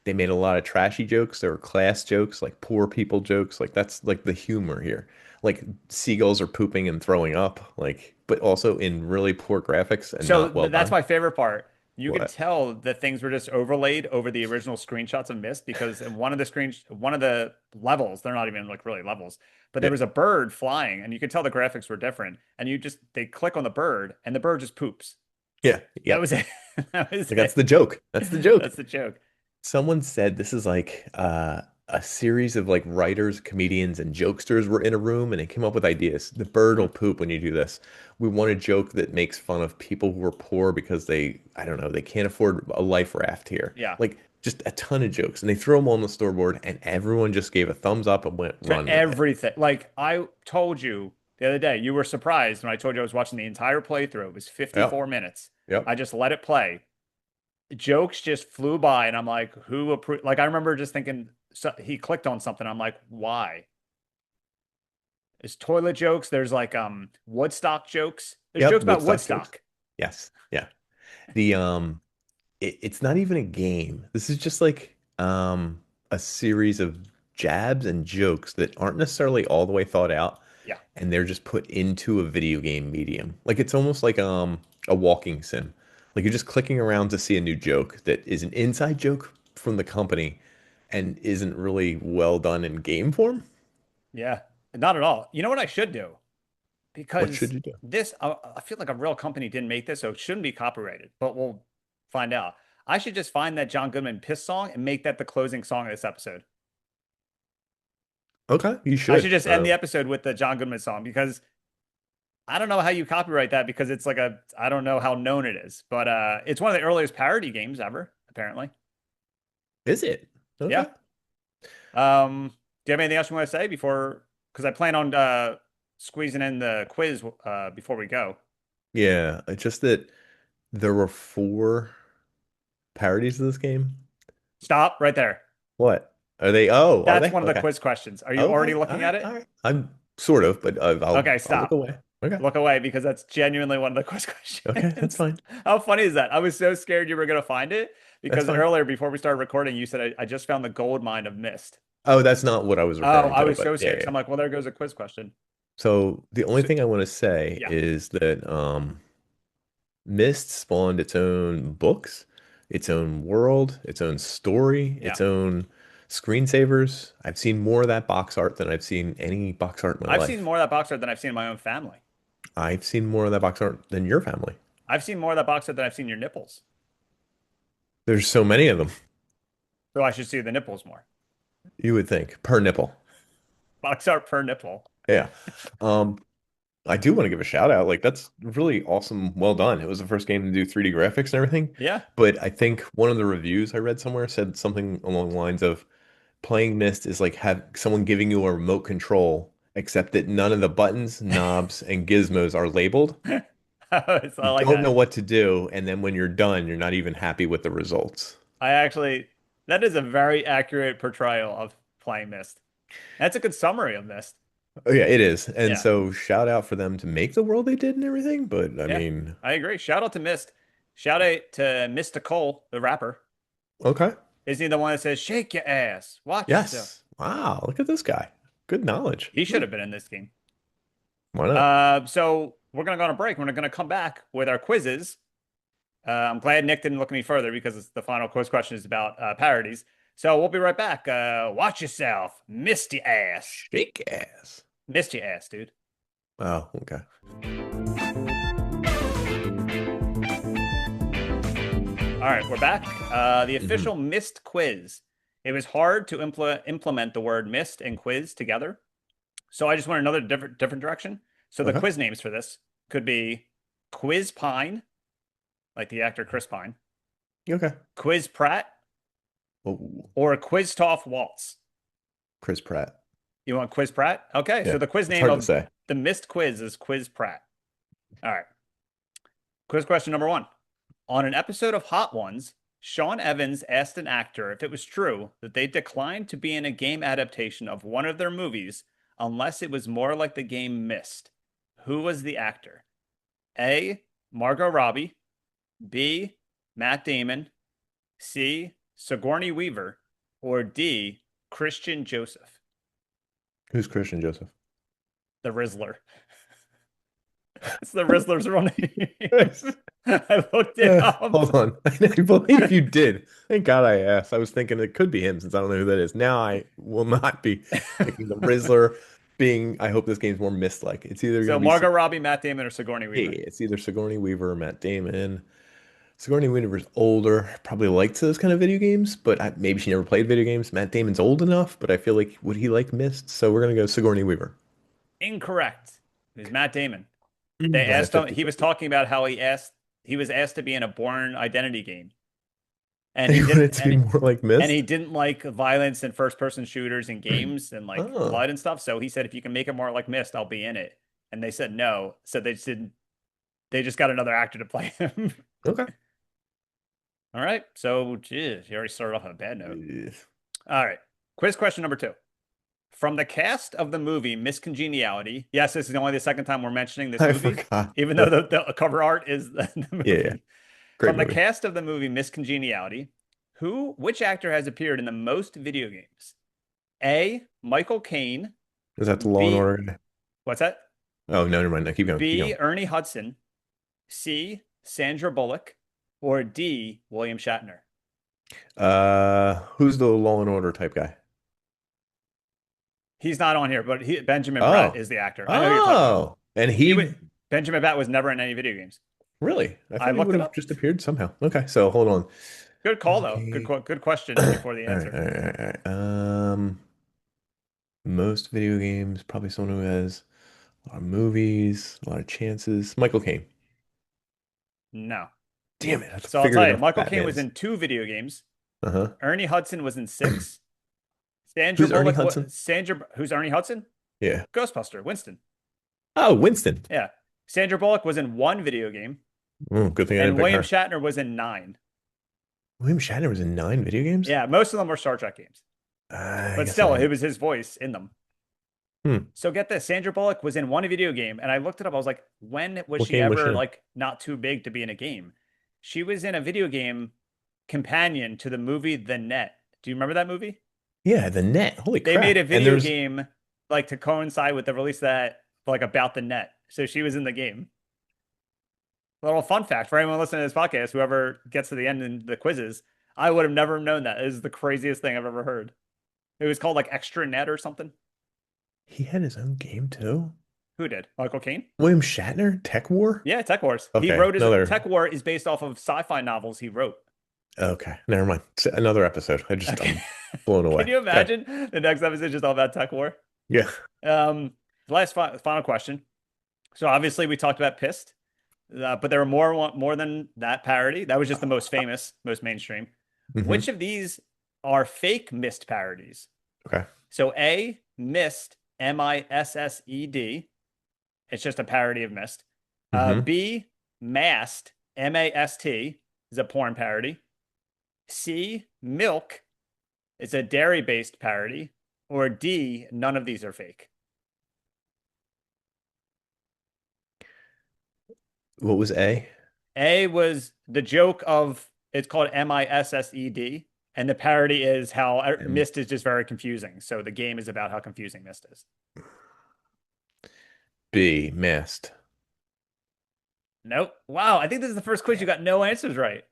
They made a lot of trashy jokes. There were class jokes, like poor people jokes. Like that's like the humor here. Like seagulls are pooping and throwing up, like, but also in really poor graphics and So not well that's done. my favorite part. You could What? tell that things were just overlaid over the original screenshots of Mist because in one of the levels, they're not even like really levels, but there Yeah. was a bird flying and you could tell the graphics were different. And they click on the bird and the bird just poops. Yeah. That Yep. was it. That was Like that's it. the joke. That's the joke. That's the joke. Someone said this is like a series of like writers, comedians, and jokesters were in a room and they came up with ideas. The bird will poop when you do this. We want a joke that makes fun of people who are poor because I don't know, they can't afford a life raft here. Yeah. Like just a ton of jokes. And they threw them on the storyboard and everyone just gave a thumbs up and went To run with it. everything. Like I told you the other day, you were surprised when I told you I was watching the entire playthrough. It was Yep. 54 minutes. I Yep. just let it play. Jokes just flew by, and I'm like, who approved? Like I remember just thinking so he clicked on something. I'm like, why? There's toilet jokes. There's like Woodstock jokes. There's Yep. jokes about Woodstock jokes. Woodstock. Yes. Yeah. The it's not even a game. This is just like a series of jabs and jokes that aren't necessarily all the way thought out, Yeah. and they're just put into a video game medium. Like it's almost like a walking sim. Like you're just clicking around to see a new joke that is an inside joke from the company and isn't really well done in game form. Yeah. Not at all. You know what I should do? What should Because you do? I feel like a real company didn't make this, so it shouldn't be copyrighted, but we'll find out. I should just find that John Goodman piss song and make that the closing song of this episode. Okay, you I should should. just end the episode with the John Goodman song because I don't know how you copyright that because it's like I don't know how known it is, but it's one of the earliest parody games ever, apparently. Is it? Okay. Yeah. Do you have anything else you want to say before? Because I plan on squeezing in the quiz before we go. Yeah, it's just that there were four parodies of this game. Stop right there. What? Are they? Oh, are That's they? one of the Okay. quiz questions. Are you already Okay. All looking at right. it? All right. I'm sort of, but Okay, I'll look stop. away. Okay. Look away because that's genuinely one of the quiz Okay, that's questions. fine. How funny is that? I was so scared you were going to find it That's because fine. earlier before we started recording, you said I just found the gold mine of mist. Oh, that's not what I was Oh, referring I to, was but so yeah, scared because yeah. I'm like, well, there goes a quiz question. So the only So, thing I want to say yeah, is that Myst spawned its own books, its own world, its own story, yeah. its own screensavers. I've seen more of that box art than I've seen any box art in my I've seen life. more of that box art than I've seen in my own family. I've seen more of that box art than your family. I've seen more of that box art than I've seen your nipples. There's so many of them, So I should see the nipples more. you would think, per nipple. Box art per nipple. Yeah. Um, I do want to give a shout out. Like that's really awesome. Well done. It was the first game to do 3D graphics and everything. Yeah. But I think one of the reviews I read somewhere said something along the lines of playing Myst is like have someone giving you a remote control, except that none of the buttons, knobs, and gizmos are labeled. It's You not like don't know that. what to do, and then when you're done, you're not even happy with the results. That is a very accurate portrayal of playing Mist. That's a good summary of Mist. Oh yeah, it is. And Yeah. so shout out for them to make the world they did and everything. But I Yeah. mean, I agree. Shout out to Mist. Shout out to Mr. Cole, the rapper. okay. Isn't he the one that says, shake your ass, watch yourself? Yes. Wow. Look at this guy. Good knowledge. He should have been in this game. Why not? So we're gonna go on a break. We're gonna come back with our quizzes. I'm glad Nick didn't look any further because the final quiz question is about parodies. So we'll be right back. Watch yourself, misty ass, Shake ass. misty ass, dude. Oh, okay. All right, we're back. The Hmm. official MYST quiz. It was hard to implement the word MYST and quiz together, so I just went another different direction. So the Okay. quiz names for this could be Quiz Pine, like the actor Chris Pine, Okay. Quiz Pratt, Oh, or Quiz Toff Waltz. Chris Pratt. You want Quiz Pratt? Okay, so Yeah. the quiz It's name hard to of say. the MYST quiz is Quiz Pratt. All right, quiz question number one. On an episode of Hot Ones, Sean Evans asked an actor if it was true that they declined to be in a game adaptation of one of their movies unless it was more like the game Myst. Who was the actor? A. Margot Robbie, B. Matt Damon, C. Sigourney Weaver, or D. Christian Joseph, Who's Christian Joseph? the Rizzler. It's the Rizzler's real name. Nice. I looked it up. Hold on. I believe you did. Thank God I asked. I was thinking it could be him since I don't know who that is. Now I will not be picking the Rizzler being, I hope this game's more Myst-like. It's either going So to be, Margot Robbie, Matt Damon, or Sigourney yeah, Weaver. it's either Sigourney Weaver or Matt Damon. Sigourney Weaver's older, probably likes those kind of video games, but maybe she never played video games. Matt Damon's old enough, but I feel like would he like Myst? So we're gonna go Sigourney Weaver. Incorrect. It was Matt Damon. They I have asked him, he was 50/50. talking about how he was asked to be in a Born Identity game. And He he didn't wanted to be more like and he Myst. didn't like violence and first person shooters and games and like Oh, blood and stuff. So he said, if you can make it more like Myst, I'll be in it. And they said no. So they just got another actor to play him. okay. All right. So geez, you already started off on a bad note. Ugh. All right. Quiz question number two. From the cast of the movie Miss Congeniality, yes, this is only the second time we're mentioning this I movie, forgot. even though the cover art is the Yeah, yeah. movie. Great From the movie. cast of the movie Miss Congeniality, which actor has appeared in the most video games? A. Michael Caine, Is that the Law and B. Order guy? What's that? Oh, no, never mind. No, keep going. Keep B. going. Ernie Hudson, C. Sandra Bullock, or D. William Shatner. Who's the Law and Order type guy? He's not on here, but Benjamin Bratt Oh, is the actor. I know who you're talking about. oh, and He he would Benjamin Bratt was never in any video games. really? I I thought he looked would it have up. just appeared somehow. Okay, so hold on. Good call though. Okay. Good question All before the right, answer. all right, all right, all right. Most video games, probably someone who has a lot of movies, a lot of chances. Michael Caine. No. Damn it, I So I'll figured tell it you, out for Michael Caine was Batman's. in two video games. Uh-huh. Ernie Hudson was in six. Sandra Who's Ernie Bullock Hudson? was who's Ernie Hudson? Yeah. Ghostbuster, Winston. Oh, Winston. Yeah. Sandra Bullock was in one video game, Oh, good thing I and didn't pick William her. Shatner was in nine. William Shatner was in 9 video games? Yeah, most of them were Star Trek games. I But guess I still, it didn't. was his voice in them. Hmm. So get this, Sandra Bullock was in one video game, and I looked it up. I was like, when was What she game was she ever in? like not too big to be in a game? She was in a video game companion to the movie The Net. Do you remember that movie? Yeah, the net. Holy They made a crap. And video there's game like to coincide with the release of that, like about the net. So she was in the game. Little fun fact for anyone listening to this podcast, whoever gets to the end in the quizzes, I would have never known that. It is the craziest thing I've ever heard. It was called like Extra Net or something. he had his own game too. Who did? Michael Caine? William Shatner? Tech War? Yeah, Tech Wars. He Okay, wrote his another. Tech War is based off of sci-fi novels he wrote. Okay, never mind. Another episode. Okay. I'm blown away. Can you Okay. imagine the next episode just all about Tech War? Yeah. Last final question. So obviously we talked about Pissed, but there were more than that parody. That was just the most famous, most mainstream. Hmm. Which of these are fake Mist parodies? Okay. So A, Mist, MISSED. It's just a parody of Mist. Hmm. B, Mast, MAST, is a porn parody. C, Milk, it's a dairy-based parody. Or D, none of these are fake. What was A? A was the joke of it's called MISSED, and the parody is how M Mist is just very confusing. So the game is about how confusing Mist is. B, Mast. Nope. Wow, I think this is the first quiz you Damn. got no answers right.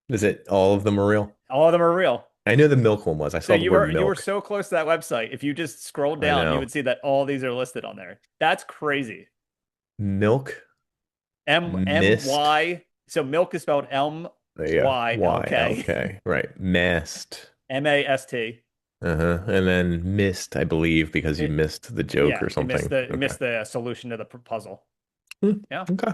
Is it all of them are real? All of them are real. I know the milk one was. I So saw the word you were milk. so close to that website. If you just scrolled I down, you know. would see that all these are listed on there. That's crazy. Milk, M mist. Y. So milk is spelled Yeah. Y. Y-L-K. Okay. Right. Mast. M-A-S-T. Uh-huh. And then missed, I believe, because you It, missed the joke yeah, or something. you Okay. missed the solution to the puzzle. Hmm. Yeah. Okay.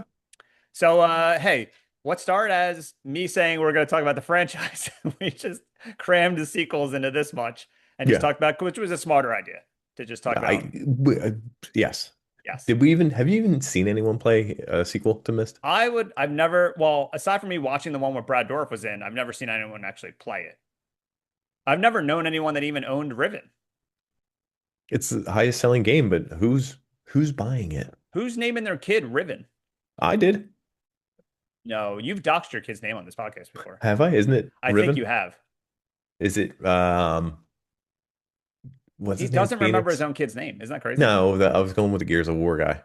So, hey, what started as me saying we're going to talk about the franchise, we just crammed the sequels into this much and just Yeah. talked about, which was a smarter idea to just talk about. Yes. Yes. Did we even have you even seen anyone play a sequel to Myst? I've never, well, aside from me watching the one where Brad Dourif was in, I've never seen anyone actually play it. I've never known anyone that even owned Riven. It's the highest selling game, but who's buying it? Who's naming their kid Riven? I did. No, you've doxed your kid's name on this podcast before. Have I? Isn't it I think you Riven? have. Is it what's He his name? doesn't remember his Phoenix? own kid's name. Isn't that crazy? No, I was going with the Gears of War guy.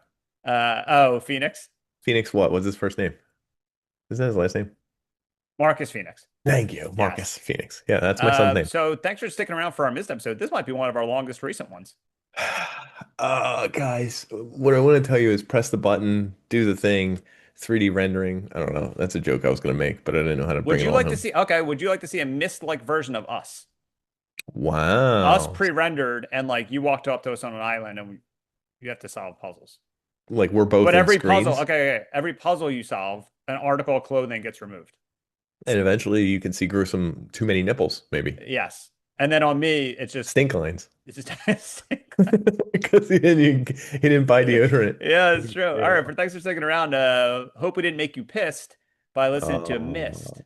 Oh, Phoenix. Phoenix what? What's his first name? Isn't that his last name? Marcus Phoenix. Thank you, Yes. Marcus Phoenix. Yeah, that's my son's name. So thanks for sticking around for our missed episode. This might be one of our longest recent ones. Guys, what I want to tell you is press the button, do the thing, 3D rendering. I don't know. That's a joke I was going to make, but I didn't know how to Would bring it you on like to home. see, okay, would you like to see a mist-like version of us? Us Wow. pre-rendered and like you walked up to us on an island and you have to solve puzzles. Like we're both But in every puzzle, screens, every puzzle you solve, an article of clothing gets removed. and eventually you can see gruesome too many nipples, maybe. Yes. And then on me, Stink lines. it's just Because he didn't buy deodorant. yeah, it's true. All Yeah. right, but thanks for sticking around. Hope we didn't make you pissed by listening to Oh, Mist.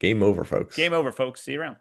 game over, folks. Game over, folks. See you around.